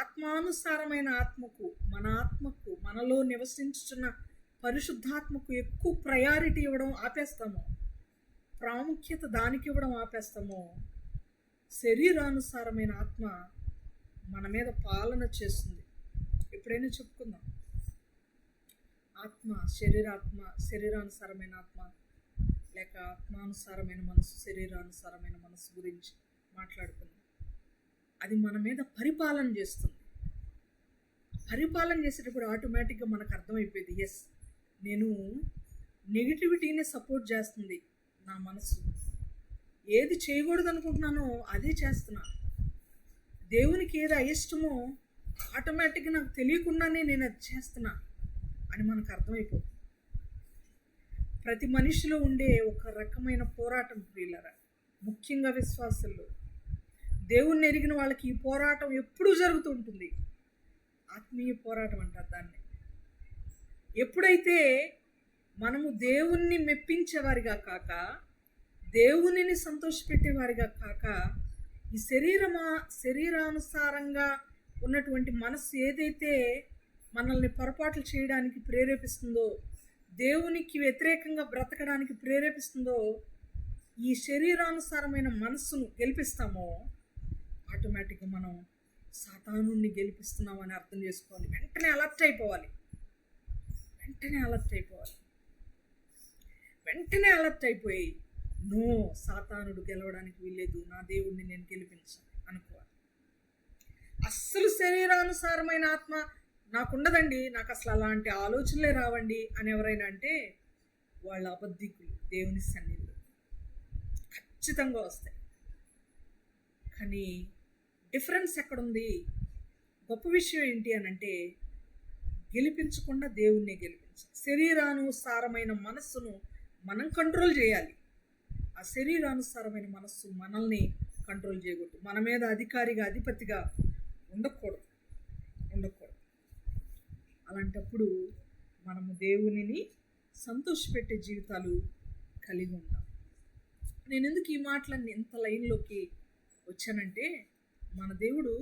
ఆత్మానుసారమైన ఆత్మకు, మన ఆత్మకు, మనలో నివసించుతున్న పరిశుద్ధాత్మకు ఎక్కువ ప్రయారిటీ ఇవ్వడం ఆపేస్తామో, ప్రాముఖ్యత దానికి ఇవ్వడం ఆపేస్తామో, శరీరానుసారమైన ఆత్మ మన మీద పాలన చేస్తుంది. ఎప్పుడైనా చెప్పుకుందాం, ఆత్మ, శరీరానుసారమైన ఆత్మ లేక ఆత్మానుసారమైన మనసు, శరీరానుసారమైన మనసు గురించి మాట్లాడుకుందాం. అది మన మీద పరిపాలన చేస్తుంది. పరిపాలన చేసేటప్పుడు ఆటోమేటిక్గా మనకు అర్థమైపోయింది, ఎస్ నేను నెగిటివిటీని సపోర్ట్ చేస్తుంది నా మనసు, ఏది చేయకూడదు అనుకుంటున్నానో అదే చేస్తున్నాను, దేవునికి ఏది అయిష్టమో ఆటోమేటిక్గా నాకు తెలియకుండానే నేను అది చేస్తున్నా అని మనకు అర్థమైపోతుంది. ప్రతి మనిషిలో ఉండే ఒక రకమైన పోరాటం ప్రియులారా, ముఖ్యంగా విశ్వాసుల్లో, దేవుణ్ణి ఎరిగిన వాళ్ళకి ఈ పోరాటం ఎప్పుడూ జరుగుతూ ఉంటుంది. ఆత్మీయ పోరాటం అంటారు దాన్ని. ఎప్పుడైతే మనము దేవుణ్ణి మెప్పించేవారిగా కాక, దేవునిని సంతోషపెట్టేవారిగా కాక, ఈ శరీరానుసారంగా ఉన్నటువంటి మనస్సు ఏదైతే మనల్ని పొరపాట్లు చేయడానికి ప్రేరేపిస్తుందో, దేవునికి వ్యతిరేకంగా బ్రతకడానికి ప్రేరేపిస్తుందో, ఈ శరీరానుసారమైన మనస్సును గెలిపిస్తామో ఆటోమేటిక్గా మనం సాతానుని గెలిపిస్తున్నామని అర్థం చేసుకోవాలి. వెంటనే అలర్ట్ అయిపోవాలి, వెంటనే అలర్ట్ అయిపోయి, నో, సాతానుడు గెలవడానికి వీల్లేదు, నా దేవుడిని నేను గెలిపించాను అనుకోవాలి. అస్సలు శరీరానుసారమైన ఆత్మ నాకుండదండి, నాకు అసలు అలాంటి ఆలోచనలే రావండి అని ఎవరైనా అంటే వాళ్ళ అబద్ధికులు. దేవుని సన్నిధిలో ఖచ్చితంగా వస్తాయి. కానీ డిఫరెన్స్ ఎక్కడుంది? గొప్ప విషయం ఏంటి అని అంటే గెలిపించకుండా దేవుణ్ణే గెలిపించాలి. శరీరానుసారమైన మనస్సును మనం కంట్రోల్ చేయాలి. ఆ శరీరానుసారమైన మనస్సు మనల్ని కంట్రోల్ చేయకూడదు. మన మీద అధికారిగా అధిపతిగా ఉండకూడదు. అలాంటప్పుడు మనము దేవునిని సంతోషపెట్టే జీవితాలు కలిగి ఉంటాం. నేను ఎందుకు ఈ మాటలన్నీ ఇంత లైన్లోకి వచ్చానంటే మన దేవుడు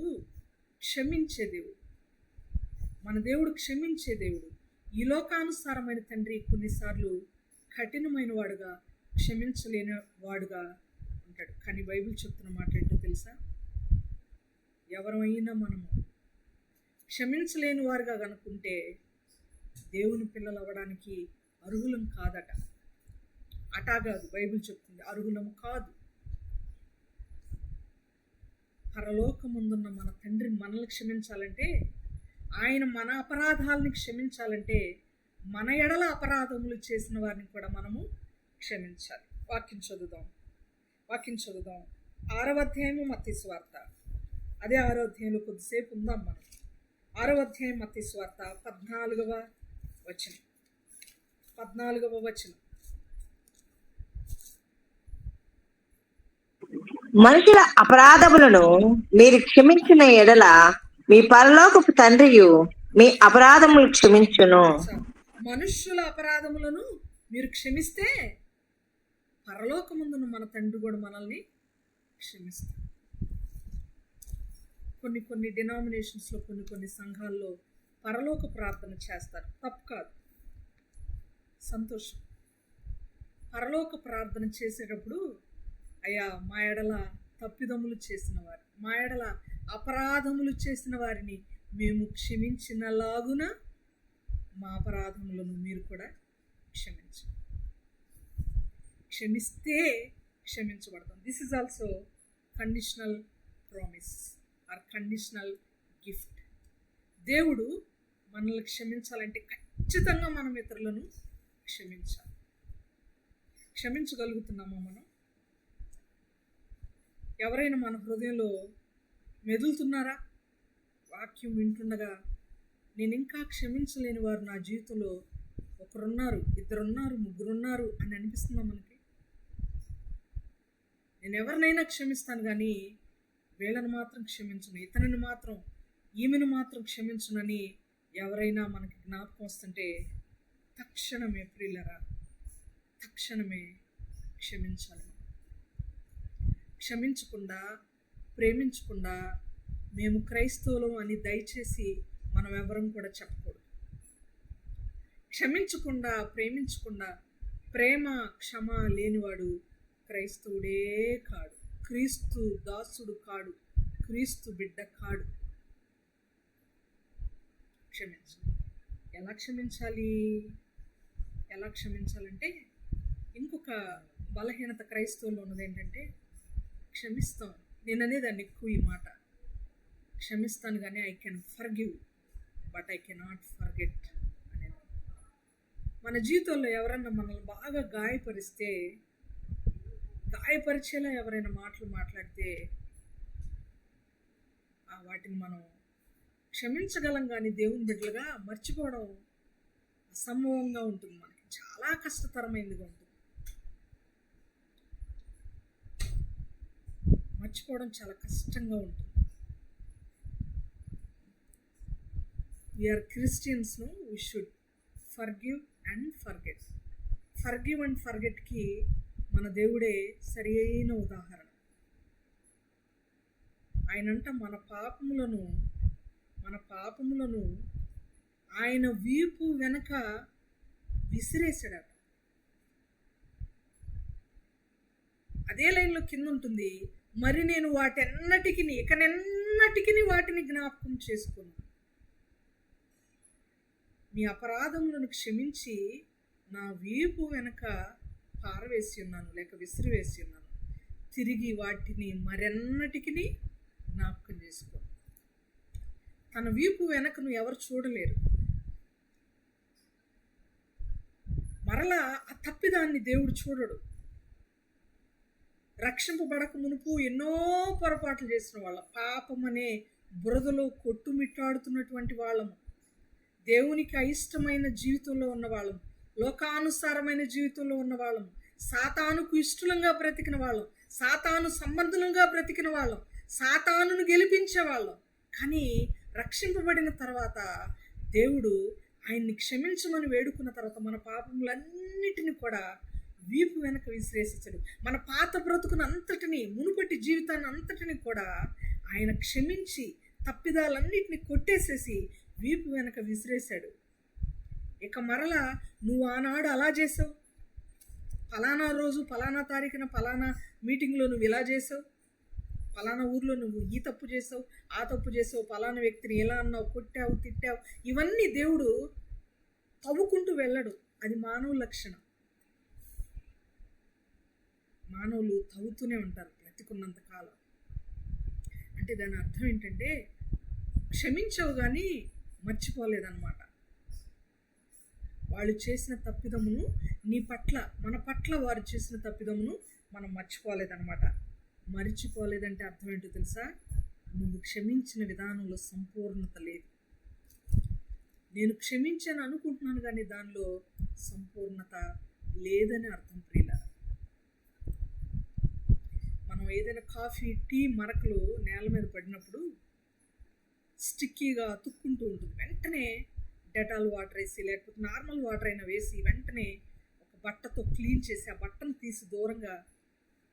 క్షమించే దేవుడు. మన దేవుడు క్షమించే దేవుడు. ఈ లోకానుసారమైన తండ్రి కొన్నిసార్లు కఠినమైన వాడుగా, క్షమించలేని వాడుగా ఉంటాడు. కానీ బైబిల్ చెప్తున్న మాట ఏంటో తెలుసా? ఎవరైనా మనము క్షమించలేని వారుగా కనుక్కుంటే దేవుని పిల్లలు అవ్వడానికి అర్హులం కాదట. అటాగాదు, బైబిల్ చెప్తుంది అర్హులము కాదు. పరలోకముందున్న మన తండ్రి మనల్ని క్షమించాలంటే, ఆయన మన అపరాధాలని క్షమించాలంటే మన ఎడల అపరాధములు చేసిన వారిని కూడా మనము క్షమించాలి. వాక్యం చదువుదాం. 6వ అధ్యాయము మత్తయి సువార్త. అదే 6వ అధ్యాయంలో కొద్దిసేపు ఉందాం మనం. 6వ అధ్యాయం మత్తయి సువార్త 14వ వచనం. మనుషుల అపరాధములను మీరు క్షమించిన ఎడల మీ పరలోకపు తండ్రియు మీ అపరాధములు క్షమించును. మనుష్యుల అపరాధములను మీరు క్షమిస్తే పరలోకమందున మన తండ్రి కూడా మనల్ని క్షమిస్తాడు. కొన్ని డినామినేషన్స్లో కొన్ని సంఘాల్లో పరలోక ప్రార్థన చేస్తారు. తప్పు కాదు, సంతోషం. పరలోక ప్రార్థన చేసేటప్పుడు అయ్యా మా ఎడల తప్పిదములు చేసిన వారు, మా ఎడల అపరాధములు చేసిన వారిని మేము క్షమించినలాగున మా అపరాధములను మీరు కూడా క్షమించండి. క్షమిస్తే క్షమించబడతాం. This is also conditional promise or conditional gift. దేవుడు మనల్ని క్షమించాలంటే ఖచ్చితంగా మనం ఇతరులను క్షమించాలి. క్షమించగలుగుతున్నామా మనం? ఎవరైనా మన హృదయంలో మెదులుతున్నారా? వాక్యం వింటుండగా నేను ఇంకా క్షమించలేని వారు నా జీవితంలో ఒకరున్నారు, ఇద్దరున్నారు, ముగ్గురున్నారు అని అనిపిస్తుందా మనకి? నేను ఎవరినైనా క్షమిస్తాను కానీ వీళ్ళని మాత్రం క్షమించను, ఇతనిని మాత్రం, ఈమెను మాత్రం క్షమించునని ఎవరైనా మనకి జ్ఞాపకం వస్తుంటే తక్షణమే ప్రియులరా, తక్షణమే క్షమించాలి. క్షమించకుండా, ప్రేమించకుండా మేము క్రైస్తవులం అని దయచేసి మనం ఎవరం కూడా చెప్పకూడదు. క్షమించకుండా, ప్రేమించకుండా, ప్రేమ క్షమ లేనివాడు క్రైస్తవుడే కాడు, క్రీస్తు దాసుడు కాడు, క్రీస్తు బిడ్డ కాడు. క్షమించాలి. ఎలా క్షమించాలి? ఎలా క్షమించాలంటే ఇంకొక బలహీనత క్రైస్తవుల్లో ఉన్నది ఏంటంటే క్షమిస్తాం. నేను అనేదాన్ని ఎక్కువ ఈ మాట, క్షమిస్తాను కానీ I can forgive but I cannot forget అనేది. మన జీవితంలో ఎవరన్నా మనల్ని బాగా గాయపరిస్తే, గాయపరిచేలా ఎవరైనా మాటలు మాట్లాడితే వాటిని మనం క్షమించగలం కానీ దేవుని బిడ్డలుగా మర్చిపోవడం అసంభవంగా ఉంటుంది. మనకి చాలా కష్టతరమైనదిగా ఉంటుంది. మర్చిపోవడం చాలా కష్టంగా ఉంటుంది. వీఆర్ క్రిస్టియన్స్ను we should forgive and forget. Forgive and ఫర్గెట్కి మన దేవుడే సరి అయిన ఉదాహరణ. ఆయనంట మన పాపములను ఆయన వీపు వెనక విసిరేసాడట. అదే లైన్లో కింద ఉంటుంది, మరి నేను ఇకనెన్నటికి వాటిని జ్ఞాపకం చేసుకున్నాను. నీ అపరాధములను క్షమించి నా వీపు వెనక పారవేసి ఉన్నాను, లేక విసిరివేసి ఉన్నాను. తిరిగి వాటిని మరెన్నటికి జ్ఞాపకం చేసుకో. తన వీపు వెనకను ఎవరు చూడలేరు. మరలా ఆ తప్పిదాన్ని దేవుడు చూడడు. రక్షింపబడక మునుపు ఎన్నో పొరపాట్లు చేసిన వాళ్ళం, పాపం అనే బురదలో కొట్టుమిట్టాడుతున్నటువంటి వాళ్ళము, దేవునికి అయిష్టమైన జీవితంలో ఉన్నవాళ్ళము, లోకానుసారమైన జీవితంలో ఉన్నవాళ్ళము, సాతానుకు ఇష్టలంగా బ్రతికిన వాళ్ళం, సాతాను సంబంధులంగా బ్రతికిన వాళ్ళం, సాతానును గెలిపించే వాళ్ళం. కానీ రక్షింపబడిన తర్వాత దేవుడు ఆయన్ని క్షమించమని వేడుకున్న తర్వాత మన పాపములన్నిటిని కూడా వీపు వెనక విసిరేసాడు. మన పాత బ్రతుకును అంతటిని, మునుపటి జీవితాన్ని అంతటిని కూడా ఆయన క్షమించి తప్పిదాలన్నిటిని కొట్టేసేసి వీపు వెనక విసిరేశాడు. ఇక మరలా నువ్వు ఆనాడు అలా చేసావు, ఫలానా రోజు ఫలానా తారీఖున ఫలానా మీటింగ్లో నువ్వు ఇలా చేసావు, ఫలానా ఊర్లో నువ్వు ఈ తప్పు చేసావు, ఆ తప్పు చేసావు, ఫలానా వ్యక్తిని ఎలా అన్నావు, కొట్టావు, తిట్టావు, ఇవన్నీ దేవుడు తవ్వుకుంటూ వెళ్ళడు. అది మానవ లక్షణం. మానవులు తవ్వుతూనే ఉంటారు బ్రతికున్నంత కాలం. అంటే దాని అర్థం ఏంటంటే క్షమించవు కానీ మర్చిపోలేదన్నమాట. వాళ్ళు చేసిన తప్పిదమును నీ పట్ల, మన పట్ల వారు చేసిన తప్పిదమును మనం మర్చిపోలేదన్నమాట. మర్చిపోలేదంటే అర్థం ఏంటో తెలుసా? నువ్వు క్షమించిన విధానంలో సంపూర్ణత లేదు. నేను క్షమించాను అనుకుంటున్నాను కానీ దానిలో సంపూర్ణత లేదని అర్థం. ప్రియులారా, మనం ఏదైనా కాఫీ, టీ మరకలు నేల మీద పడినప్పుడు స్టిక్కీగా అతుక్కుంటూ ఉంటుంది. వెంటనే డెటాల్ వాటర్ వేసి, లేకపోతే నార్మల్ వాటర్ అయినా వేసి వెంటనే ఒక బట్టతో క్లీన్ చేసి ఆ బట్టను తీసి దూరంగా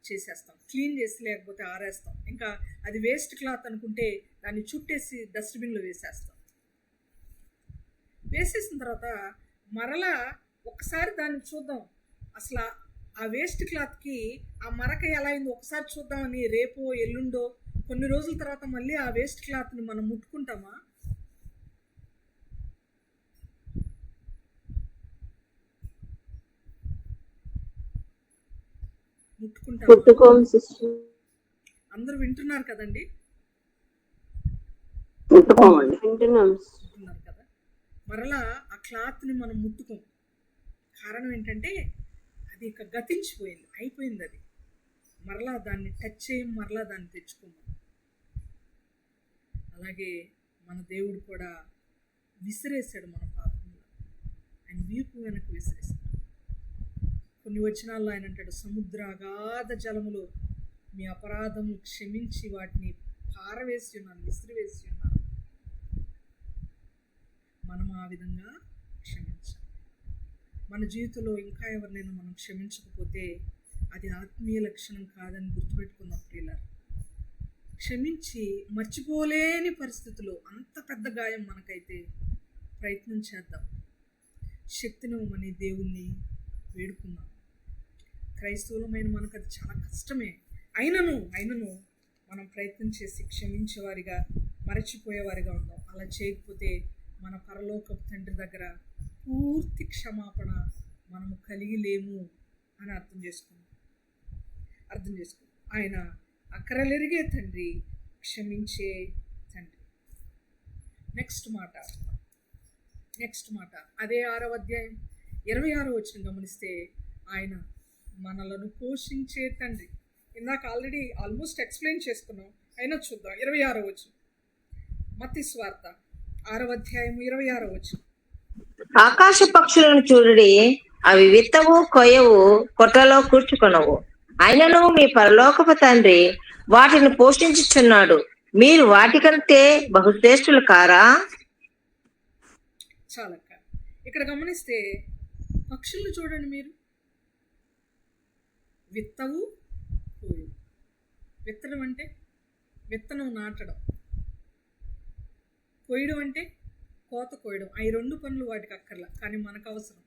చేసేస్తాం. క్లీన్ చేసి లేకపోతే ఆరేస్తాం. ఇంకా అది వేస్ట్ క్లాత్ అనుకుంటే దాన్ని చుట్టేసి డస్ట్బిన్లో వేసేస్తాం. వేసేసిన తర్వాత మరలా ఒకసారి దాన్ని చూద్దాం, అసలు ఆ వేస్ట్ క్లాత్కి ఆ మరక ఎలా అయిందో ఒకసారి చూద్దామని రేపో ఎల్లుండో కొన్ని రోజుల తర్వాత మళ్ళీ ఆ వేస్ట్ క్లాత్ని మనం ముట్టుకుంటామా? ముట్టుకుంటామా? అందరూ వింటున్నారు కదండి? వింటున్నారు కదా. మరలా ఆ క్లాత్ని మనం ముట్టుకోం. కారణం ఏంటంటే అది ఇక గతించిపోయింది, అయిపోయింది. అది మరలా దాన్ని టచ్ చేయం, మరలా దాన్ని తెచ్చుకున్నాం. అలాగే మన దేవుడు కూడా విసిరేశాడు మన పాపంలో. ఆయన వీపు వెనక్కి విసిరేశాడు. కొన్ని వచనాల్లో ఆయన అంటాడు, సముద్ర అగాధ జలములో మీ అపరాధము క్షమించి వాటిని పారవేసి ఉన్నాను, విసిరివేసి ఉన్నాను. మనం ఆ విధంగా క్షమించాలి. మన జీవితంలో ఇంకా ఎవరినైనా మనం క్షమించకపోతే అది ఆత్మీయ లక్షణం కాదని గుర్తుపెట్టుకున్నాం ప్రియులారా. క్షమించి మర్చిపోలేని పరిస్థితుల్లో అంత పెద్ద గాయం మనకైతే ప్రయత్నం చేద్దాం. శక్తినివ్వమని దేవుణ్ణి వేడుకుందాం. క్రైస్తవులమైన మనకు అది చాలా కష్టమే. అయినను మనం ప్రయత్నం చేసి క్షమించేవారిగా, మరచిపోయేవారిగా ఉందాం. అలా చేయకపోతే మన పరలోకపు తండ్రి దగ్గర పూర్తి క్షమాపణ మనము కలిగి లేము అని అర్థం చేసుకుందాం. ఆయన అక్కరలెరిగే తండ్రి, క్షమించే తండ్రి. నెక్స్ట్ మాట అదే 6వ అధ్యాయం 26వ వచనం గమనిస్తే, ఆయన మనలను పోషించే తండ్రి. ఇందాక ఆల్మోస్ట్ ఎక్స్ప్లెయిన్ చేసుకున్నాం, అయినా చూద్దాం. 26వ వచనం, మత్తయి సువార్త 6వ అధ్యాయం 26వ వచనం. ఆకాశ పక్షులను చూడుడి, అవి విత్తవు, కొయ్యవు, కొట్టలో కూర్చుకొనవు, అయినను మీ పరలోకపు తండ్రి వాటిని పోషించుచున్నాడు. మీరు వాటికంటే బహుశ్రేష్ఠులు కారా? చాలక్క. ఇక్కడ గమనిస్తే పక్షులను చూడండి మీరు. విత్తవు, కోయవు. విత్తడం అంటే విత్తనం నాటడం, కోయడం అంటే కోత కోయడం. ఈ 2 పనులు వాటికి అక్కర్లా, కానీ మనకు అవసరం.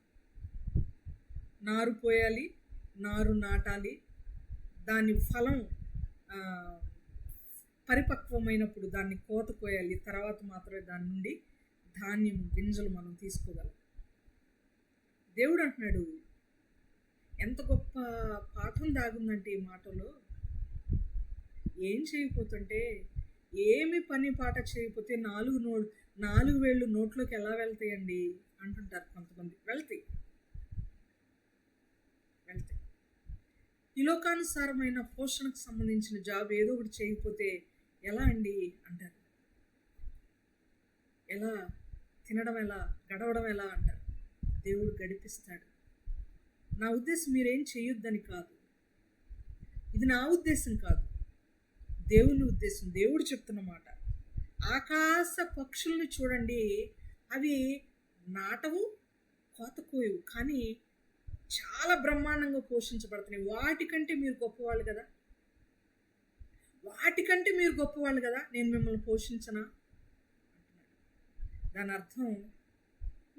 నారు పోయాలి, నారు నాటాలి, దాని ఫలం పరిపక్వమైనప్పుడు దాన్ని కోత కోయాలి, తర్వాత మాత్రమే దాని నుండి ధాన్యం, గింజలు మనం తీసుకోగలం. దేవుడు అంటున్నాడు, ఎంత గొప్ప పాఠం దాగుందంటే ఈ మాటలో. ఏం చేయకపోతుంటే ఏమి పని పాట చేయకపోతే నాలుగు వేళ్ళు నోట్లోకి ఎలా వెళ్తాయండి అంటుంటారు కొంతమంది. వెళ్తాయి. ఈ లోకానుసారమైన పోషణకు సంబంధించిన జాబ్ ఏదో ఒకటి చేయకపోతే ఎలా అండి అంటారు. ఎలా తినడం ఎలా, గడవడం ఎలా అంటారు. దేవుడు గడిపిస్తాడు. నా ఉద్దేశం మీరేం చేయొద్దని కాదు, ఇది నా ఉద్దేశం కాదు, దేవుని ఉద్దేశం. దేవుడు చెప్తున్న మాట. ఆకాశ పక్షుల్ని చూడండి, అవి నాటవు, కోత కోయవు, కానీ చాలా బ్రహ్మాండంగా పోషించబడుతున్నాయి. వాటికంటే మీరు గొప్పవాళ్ళు కదా, వాటికంటే మీరు గొప్పవాళ్ళు కదా, నేను మిమ్మల్ని పోషించనా అంటున్నాడు. దాని అర్థం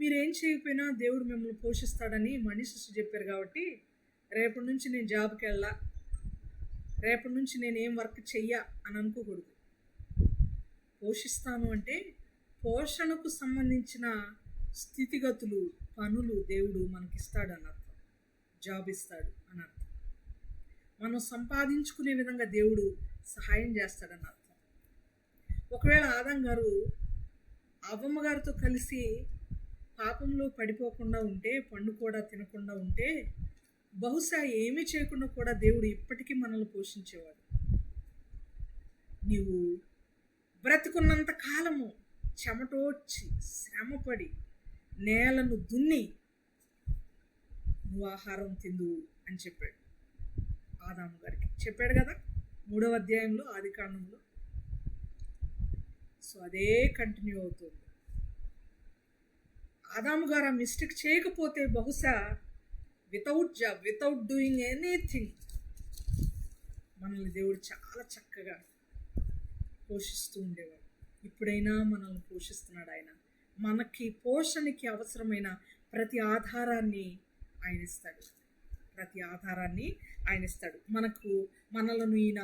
మీరేం చేయకపోయినా దేవుడు మిమ్మల్ని పోషిస్తాడని మనిషి చెప్పారు. కాబట్టి రేపటి నుంచి నేను జాబ్కి వెళ్ళా, రేపటి నుంచి నేను ఏం వర్క్ చెయ్యా అని అనుకోకూడదు. పోషిస్తాను అంటే పోషణకు సంబంధించిన స్థితిగతులు, పనులు దేవుడు మనకిస్తాడు అని అర్థం. జాబ్ ఇస్తాడు అని అర్థం. మనం సంపాదించుకునే విధంగా దేవుడు సహాయం చేస్తాడని అర్థం. ఒకవేళ ఆదాం గారు అవ్వమ్మ గారితో కలిసి పాపంలో పడిపోకుండా ఉంటే, పండు కూడా తినకుండా ఉంటే, బహుశా ఏమీ చేయకుండా కూడా దేవుడు ఇప్పటికీ మనల్ని పోషించేవాడు. నీవు బ్రతికున్నంత కాలము చెమటోడ్చి శ్రమపడి నేలను దున్ని నువ్వు ఆహారం తిందు అని చెప్పాడు. ఆదాము గారికి చెప్పాడు కదా 3వ అధ్యాయంలో, ఆదికాండంలో. సో అదే కంటిన్యూ అవుతుంది. ఆదాము గారు ఆ మిస్టేక్ చేయకపోతే బహుశా వితౌట్ డూయింగ్ ఎనీథింగ్ మనల్ని దేవుడు చాలా చక్కగా పోషిస్తూ ఉండేవాడు. ఇప్పుడైనా మనల్ని పోషిస్తున్నాడు ఆయన. మనకి పోషణకి అవసరమైన ప్రతి ఆధారాన్ని ఆయన ఇస్తాడు. ప్రతి ఆధారాన్ని ఆయన ఇస్తాడు. మనలను ఈయన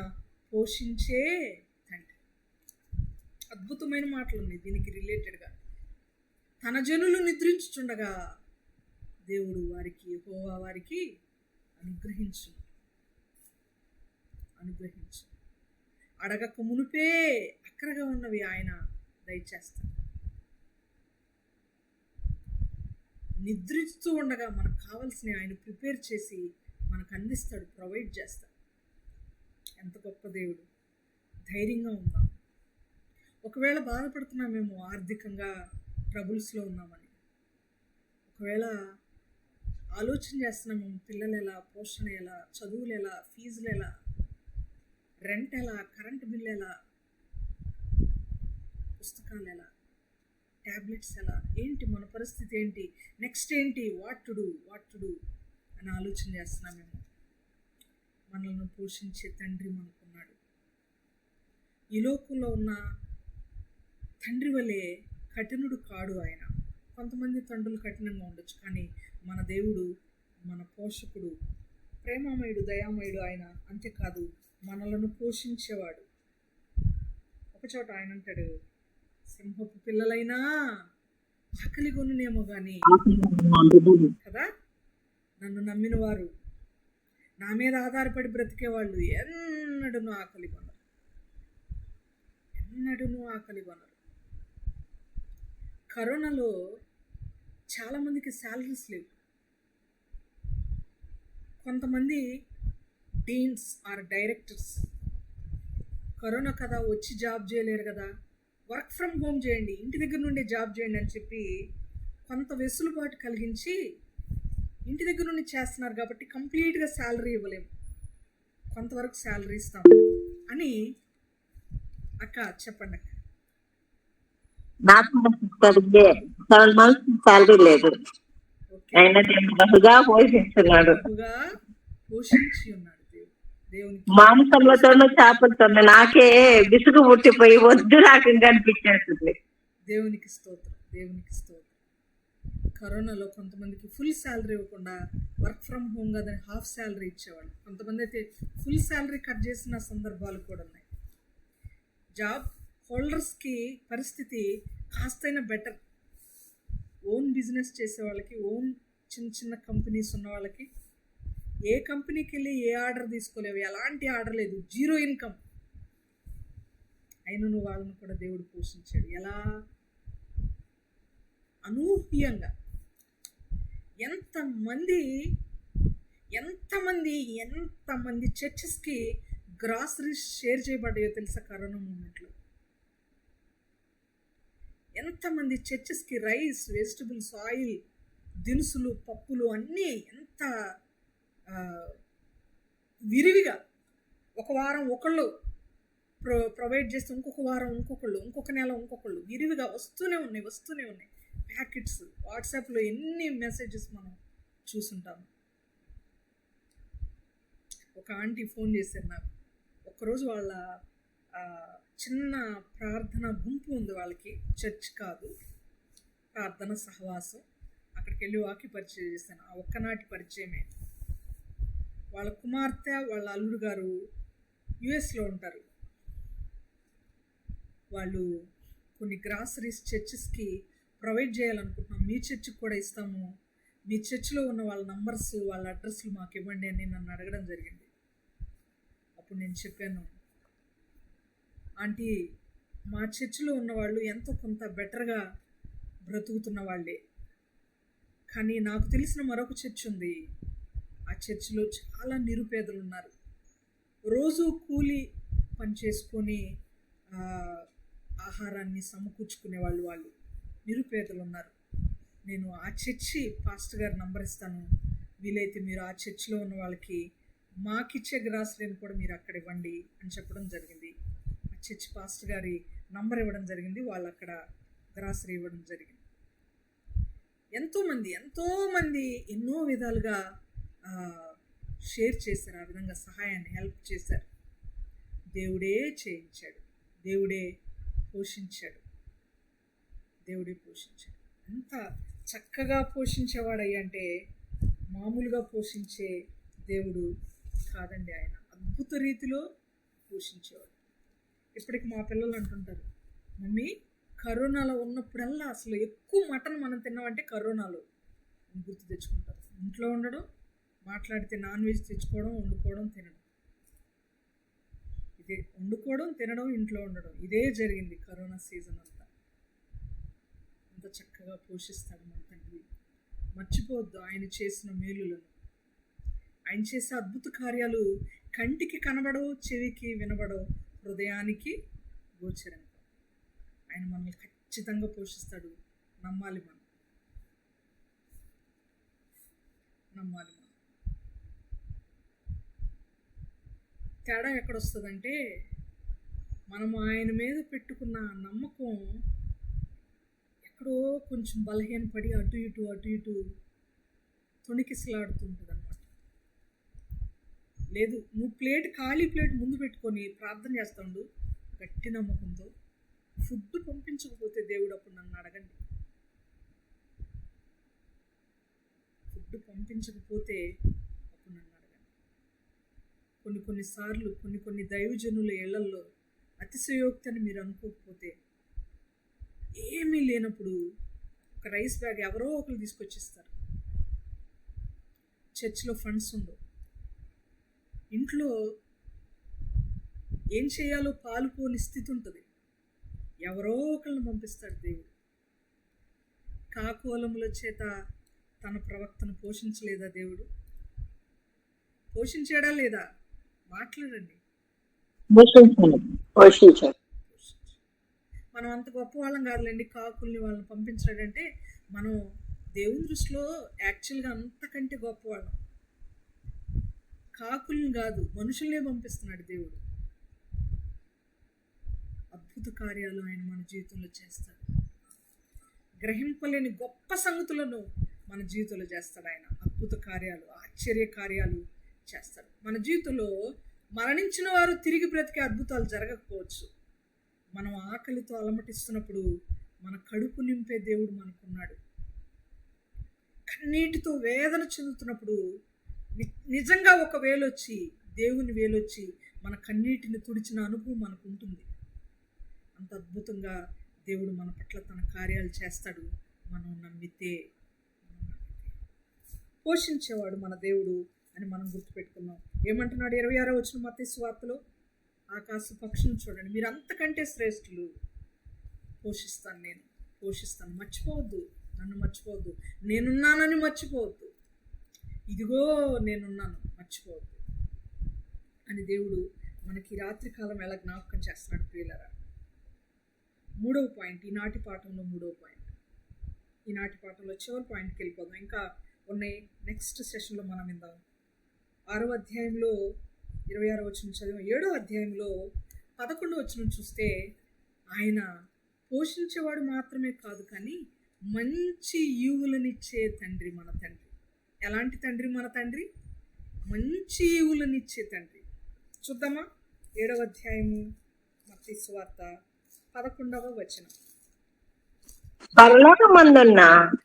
పోషించే తండ్రి. అద్భుతమైన మాటలు ఉన్నాయి దీనికి రిలేటెడ్గా. తన జనులు నిద్రించుచుండగా దేవుడు యెహోవా వారికి అనుగ్రహించు. అడగక మునుపే అక్కరగా ఉన్నవి ఆయన దయచేస్తాడు. నిద్రిస్తూ ఉండగా మనకు కావాల్సినవి ఆయన ప్రిపేర్ చేసి మనకు అందిస్తాడు, ప్రొవైడ్ చేస్తాడు. ఎంత గొప్ప దేవుడు. ధైర్యంగా ఉందాం. ఒకవేళ బాధపడుతున్నామేమో, ఆర్థికంగా ట్రబుల్స్లో ఉన్నామని, ఒకవేళ ఆలోచన చేస్తున్నాము పిల్లలు ఎలా, పోషణ ఎలా, చదువులు ఎలా, ఫీజులు ఎలా, రెంట్ ఎలా, కరెంట్ బిల్ ఎలా, పుస్తకాలు ఎలా, ట్యాబ్లెట్స్ ఎలా, ఏంటి మన పరిస్థితి ఏంటి, నెక్స్ట్ ఏంటి, వాట్ టు డూ అని ఆలోచన చేస్తున్నామేమో. మనల్ని పోషించే తండ్రి మనకున్నాడు. ఈ లోకంలో ఉన్న తండ్రి వలె కఠినుడు కాడు ఆయన. కొంతమంది తండ్రులు కఠినంగా ఉండొచ్చు, కానీ మన దేవుడు, మన పోషకుడు, ప్రేమమయుడు, దయామయుడు ఆయన. అంతేకాదు మనలను పోషించేవాడు. ఒకచోట ఆయన అంటాడు, సింహపు పిల్లలైనా ఆకలి కొనునేమో కానీ కదా, నన్ను నమ్మిన వారు, నా మీద ఆధారపడి బ్రతికేవాళ్ళు ఎన్నడూ ఆకలి కొనరు. కరోనాలో చాలామందికి శాలరీస్ లేవు. కొంతమంది డీన్స్ ఆర్ డైరెక్టర్స్ కరోనా కదా వచ్చి జాబ్ చేయలేరు కదా, వర్క్ ఫ్రమ్ హోమ్ చేయండి, ఇంటి దగ్గర నుండే జాబ్ చేయండి అని చెప్పి కొంత వెసులుబాటు కలిగించి ఇంటి దగ్గర నుండి చేస్తున్నారు. కాబట్టి కంప్లీట్గా శాలరీ ఇవ్వలేము, కొంతవరకు శాలరీ ఇస్తాము అని. అక్క చెప్పండి అక్క. నాకు 7 months శాలరీ లేదు, ఆయన బహుగా పోషిస్తున్నాడు. పోషించి ఉన్నాడు దేవునికి. మాంసంలతోనూ చేపలతోనూ నాకే విసుగు పుట్టిపోయి వద్దు నాకు ఇంకా అనిపించేస్తుంది. దేవునికి స్తోత్రం. కరోనాలో కొంతమందికి ఫుల్ శాలరీ ఇవ్వకుండా వర్క్ ఫ్రమ్ హోమ్ కదా హాఫ్ శాలరీ ఇచ్చేవాళ్ళు. కొంతమంది అయితే ఫుల్ శాలరీ కట్ చేసిన సందర్భాలు కూడా ఉన్నాయి. జాబ్ హోల్డర్స్కి పరిస్థితి కాస్తైనా బెటర్. ఓన్ బిజినెస్ చేసే వాళ్ళకి, ఓన్ చిన్న కంపెనీస్ ఉన్న వాళ్ళకి, ఏ కంపెనీకి వెళ్ళి ఏ ఆర్డర్ తీసుకోలేవు, ఎలాంటి ఆర్డర్ లేదు, జీరో ఇన్కమ్. అయినను వాళ్ళను కూడా దేవుడు పోషించాడు. ఎలా? అనూహ్యంగా. ఎంతమంది చర్చెస్కి గ్రాసరీస్ షేర్ చేయబడ్డాయో తెలుసా కరోనా మూమెంట్లో? ఎంతమంది చర్చెస్కి రైస్, వెజిటబుల్స్, ఆయిల్, దినుసులు, పప్పులు అన్నీ ఎంత విరివిగా ఒక వారం ఒకళ్ళు ప్రొవైడ్ చేస్తే ఇంకొక వారం ఇంకొకళ్ళు, ఇంకొక నెల ఇంకొకళ్ళు విరివిగా వస్తూనే ఉన్నాయి ప్యాకెట్స్. వాట్సాప్లో ఎన్ని మెసేజెస్ మనం చూసుంటాము. ఒక ఆంటీ ఫోన్ చేశారు నాకు. ఒక్కరోజు వాళ్ళ చిన్న ప్రార్థన గుంపు ఉంది వాళ్ళకి, చర్చ్ కాదు, ప్రార్థన సహవాసం. అక్కడికి వెళ్ళి వాక్య పరిచయం చేశాను. ఆ ఒక్కనాటి పరిచయమే. వాళ్ళ కుమార్తె, వాళ్ళ అల్లుడు గారు యుఎస్లో ఉంటారు. వాళ్ళు కొన్ని గ్రాసరీస్ చర్చెస్కి ప్రొవైడ్ చేయాలనుకుంటున్నాం, మీ చర్చికి కూడా ఇస్తాము, మీ చర్చిలో ఉన్న వాళ్ళ నంబర్స్, వాళ్ళ అడ్రస్లు మాకు ఇవ్వండి అని నన్ను అడగడం జరిగింది. అప్పుడు నేను చెప్పాను, ఆంటీ, మా చర్చిలో ఉన్నవాళ్ళు ఎంతో కొంత బెటర్గా బ్రతుకుతున్న వాళ్ళే, కానీ నాకు తెలిసిన మరొక చర్చ్ ఉంది. ఆ చర్చిలో చాలా నిరుపేదలు ఉన్నారు. రోజు కూలి పని చేసుకొని ఆహారాన్ని సమకూర్చుకునే వాళ్ళు నిరుపేదలు ఉన్నారు. నేను ఆ చర్చి పాస్టర్ గారి నంబర్ ఇస్తాను, వీలైతే మీరు ఆ చర్చిలో ఉన్న వాళ్ళకి మాకిచ్చే గ్రాసరీని కూడా మీరు అక్కడ ఇవ్వండి అని చెప్పడం జరిగింది. ఆ చర్చి పాస్టర్ గారి నంబర్ ఇవ్వడం జరిగింది. వాళ్ళు అక్కడ గ్రాసరీ ఇవ్వడం జరిగింది. ఎంతోమంది ఎన్నో విధాలుగా షేర్ చేశారు. ఆ విధంగా సహాయాన్ని, హెల్ప్ చేశారు. దేవుడే చేయించాడు, దేవుడే పోషించాడు. ఎంత చక్కగా పోషించేవాడయ్య అంటే మామూలుగా పోషించే దేవుడు కాదండి. ఆయన అద్భుత రీతిలో పోషించేవాడు. ఇప్పటికి మా పిల్లలు అంటుంటారు, మమ్మీ కరోనాలో ఉన్నప్పుడల్లా అసలు ఎక్కువ మటన్ మనం తిన్నామంటే కరోనాలో గుర్తు తెచ్చుకుంటారు. ఇంట్లో ఉండడం, మాట్లాడితే నాన్ వెజ్ తెచ్చుకోవడం, వండుకోవడం, తినడం. ఇదే వండుకోవడం, తినడం, ఇంట్లో ఉండడం, ఇదే జరిగింది కరోనా సీజన్ అంతా. అంత చక్కగా పోషిస్తాడు మన తండ్రి. మర్చిపోవద్దు ఆయన చేసిన మేలులను. ఆయన చేసే అద్భుత కార్యాలు కంటికి కనబడవు, చెవికి వినబడవు, హృదయానికి గోచరం. ఆయన మనల్ని ఖచ్చితంగా పోషిస్తాడు. నమ్మాలి మనం. తేడా ఎక్కడొస్తుందంటే, మనం ఆయన మీద పెట్టుకున్న నమ్మకం ఎక్కడో కొంచెం బలహీనపడి అటు ఇటు తొణికిసలాడుతుంటుంది అన్నమాట. లేదు, నువ్వు ఖాళీ ప్లేట్ ముందు పెట్టుకొని ప్రార్థన చేస్తాడు గట్టి నమ్మకంతో. ఫుడ్ పంపించకపోతే దేవుడు అప్పుడు నన్ను అడగండి. ఫుడ్ పంపించకపోతే అప్పుడు నన్ను అడగండి. కొన్నిసార్లు కొన్ని దైవజనుల ఇళ్లల్లో అతిశయోక్తి అని మీరు అనుకోకపోతే, ఏమీ లేనప్పుడు ఒక రైస్ బ్యాగ్ ఎవరో ఒకరు తీసుకొచ్చిస్తారు. చర్చిలో ఫండ్స్ ఉండవు, ఇంట్లో ఏం చేయాలో పాలుపోని స్థితి ఉంటుంది, ఎవరో ఒకరిని పంపిస్తాడు దేవుడు. కాకోలముల చేత తన ప్రవక్తను పోషించలేదా దేవుడు? పోషించాడా లేదా? మాట్లాడండి. పోషించాడు. మనం అంత గొప్ప వాళ్ళం కాదులేండి కాకుల్ని వాళ్ళని పంపించాడంటే. మనం దేవుని దృష్టిలో యాక్చువల్గా అంతకంటే గొప్పవాళ్ళం. కాకుల్ని కాదు, మనుషుల్నే పంపిస్తున్నాడు దేవుడు. అద్భుత కార్యాలు ఆయన మన జీవితంలో చేస్తాడు. గ్రహింపలేని గొప్ప సంగతులను మన జీవితంలో చేస్తాడు ఆయన. అద్భుత కార్యాలు, ఆశ్చర్య కార్యాలు చేస్తాడు. మన జీవితంలో మరణించిన వారు తిరిగి బ్రతికే అద్భుతాలు జరగకపోవచ్చు. మనం ఆకలితో అలమటిస్తున్నప్పుడు మన కడుపు నింపే దేవుడు మనకున్నాడు. కన్నీటితో వేదన చెందుతున్నప్పుడు నిజంగా ఒక వేలొచ్చి, దేవుని వేలొచ్చి మన కన్నీటిని తుడిచిన అనుభవం మనకు ఉంటుంది. అంత అద్భుతంగా దేవుడు మన పట్ల తన కార్యాలు చేస్తాడు మనం నమ్మితే. పోషించేవాడు మన దేవుడు అని మనం గుర్తుపెట్టుకున్నాం. ఏమంటున్నాడు 26వ వచనం మత్తయి సువార్తలో? ఆకాశ పక్షులను చూడండి, మీరు అంతకంటే శ్రేష్ఠులు. పోషిస్తాను. మర్చిపోవద్దు, నన్ను మర్చిపోవద్దు. నేనున్నానని మర్చిపోవద్దు. ఇదిగో నేనున్నాను, మర్చిపోవద్దు అని దేవుడు మనకి రాత్రి కాలం ఎలా జ్ఞాపకం చేస్తున్నాడు ప్రియులరా. 3వ పాయింట్, ఈనాటి పాఠంలో 3వ పాయింట్. ఈనాటి పాఠంలో చివరి పాయింట్కి వెళ్ళిపోదాం. ఇంకా ఉన్నాయి, నెక్స్ట్ సెషన్లో మనం విందాం. 6వ అధ్యాయంలో 26వ వచనం చదివాం. 7వ అధ్యాయంలో 11వ వచనం చూస్తే ఆయన పోషించేవాడు మాత్రమే కాదు, కానీ మంచి ఈవులనిచ్చే తండ్రి మన తండ్రి. ఎలాంటి తండ్రి మన తండ్రి? మంచి ఈవులనిచ్చే తండ్రి. చూద్దామా? 7వ అధ్యాయము మత్తయి సువార్త 11వ వచనం. పరలోకమందున్న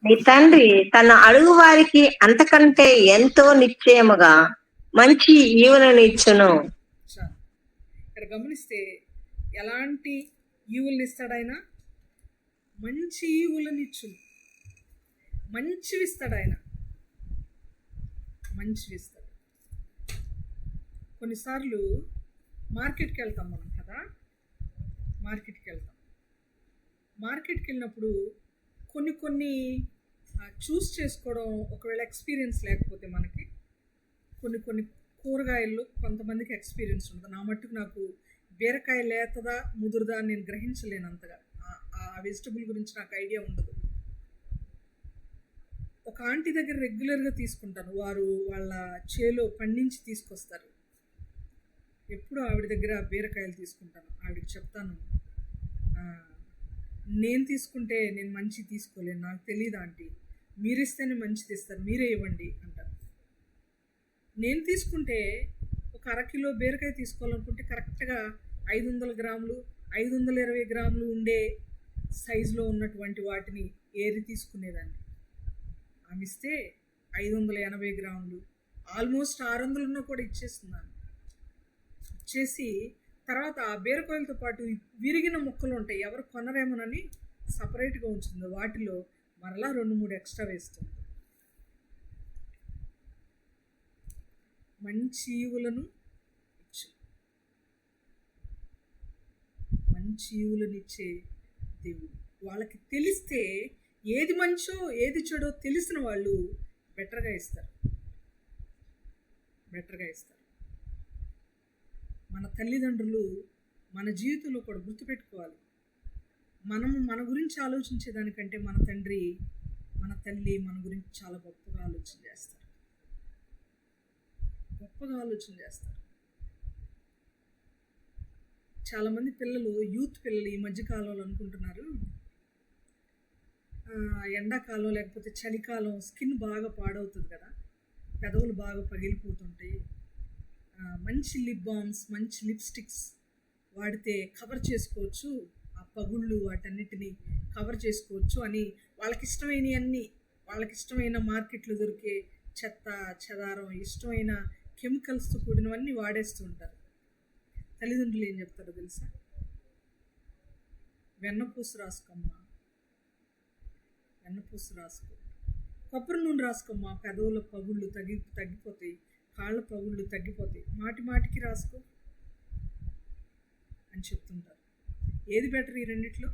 నీ తండ్రి తన అడుగు వారికి అంతకంటే ఎంతో నిశ్చయముగా మంచి ఈవులనిచ్చును. చాలు. ఇక్కడ గమనిస్తే ఎలాంటి ఈవులను ఇస్తాడు ఆయన? మంచి ఈవులనిచ్చును. మంచివి ఇస్తాడు ఆయన, మంచివి ఇస్తాడు. కొన్నిసార్లు మార్కెట్కి వెళ్తాం మనం కదా, మార్కెట్కి వెళ్ళినప్పుడు కొన్ని చూస్ చేసుకోవడం, ఒకవేళ ఎక్స్పీరియన్స్ లేకపోతే మనకి కొన్ని కూరగాయల్లో కొంతమందికి ఎక్స్పీరియన్స్ ఉంటుంది. నా మట్టుకు నాకు బీరకాయ లేతదా ముదురుదా అని నేను గ్రహించలేను అంతగా. ఆ వెజిటబుల్ గురించి నాకు ఐడియా ఉండదు. ఒక ఆంటీ దగ్గర రెగ్యులర్గా తీసుకుంటాను, వారు వాళ్ళ చేలో పండించి తీసుకొస్తారు. ఎప్పుడు ఆవిడ దగ్గర బీరకాయలు తీసుకుంటాను. ఆవిడకి చెప్తాను, నేను తీసుకుంటే నేను మంచి తీసుకోలేను, నాకు తెలియదు ఆంటీ, మీరు ఇస్తేనే మంచిది ఇస్తారు, మీరే ఇవ్వండి అంటారు. నేను తీసుకుంటే ఒక అరకిలో బీరకాయ తీసుకోవాలనుకుంటే కరెక్ట్గా 500 గ్రాములు 520 గ్రాములు ఉండే సైజులో ఉన్నటువంటి వాటిని ఏరి తీసుకునేదాన్ని. ఆమె ఇస్తే 580 గ్రాములు, ఆల్మోస్ట్ 600 ఉన్నా కూడా ఇచ్చేస్తున్నాను. ఇచ్చేసి తర్వాత ఆ బీరకాయలతో పాటు విరిగిన ముక్కలు ఉంటాయి, ఎవరు కొనరేమోనని సపరేట్గా ఉంచుతుంది. వాటిలో మరలా 2-3 ఎక్స్ట్రా వేస్తుంది. మంచి ఈవులను ఇచ్చే దేవుడు. వాళ్ళకి తెలిస్తే ఏది మంచో ఏది చెడో తెలిసిన వాళ్ళు బెటర్గా ఇస్తారు. మన తల్లిదండ్రులు మన జీవితంలో కూడా గుర్తుపెట్టుకోవాలి. మనము మన గురించి ఆలోచించేదానికంటే మన తండ్రి మన తల్లి మన గురించి చాలా గొప్పగా ఆలోచన చేస్తారు. చాలామంది పిల్లలు, యూత్ పిల్లలు ఈ మధ్యకాలంలో అనుకుంటున్నారు, ఎండాకాలం లేకపోతే చలికాలం స్కిన్ బాగా పాడవుతుంది కదా, పెదవులు బాగా పగిలిపోతుంటాయి, మంచి లిప్ బామ్స్ మంచి లిప్స్టిక్స్ వాడితే కవర్ చేసుకోవచ్చు, ఆ పగుళ్ళు వాటన్నిటిని కవర్ చేసుకోవచ్చు అని వాళ్ళకి ఇష్టమైన మార్కెట్లో దొరికే చెత్త చెదారం, ఇష్టమైన కెమికల్స్తో కూడినవన్నీ వాడేస్తూ ఉంటారు. తల్లిదండ్రులు ఏం చెప్తారో తెలుసా? వెన్నపూస రాసుకోమ్మా, కొబ్బరి నూనె రాసుకోమ్మా, పెదవుల పగుళ్ళు తగ్గిపోతాయి, కాళ్ళ పగుళ్ళు తగ్గిపోతాయి, మాటికి రాసుకో అని చెప్తుంటారు. ఏది బెటర్ ఈ రెండిట్లో?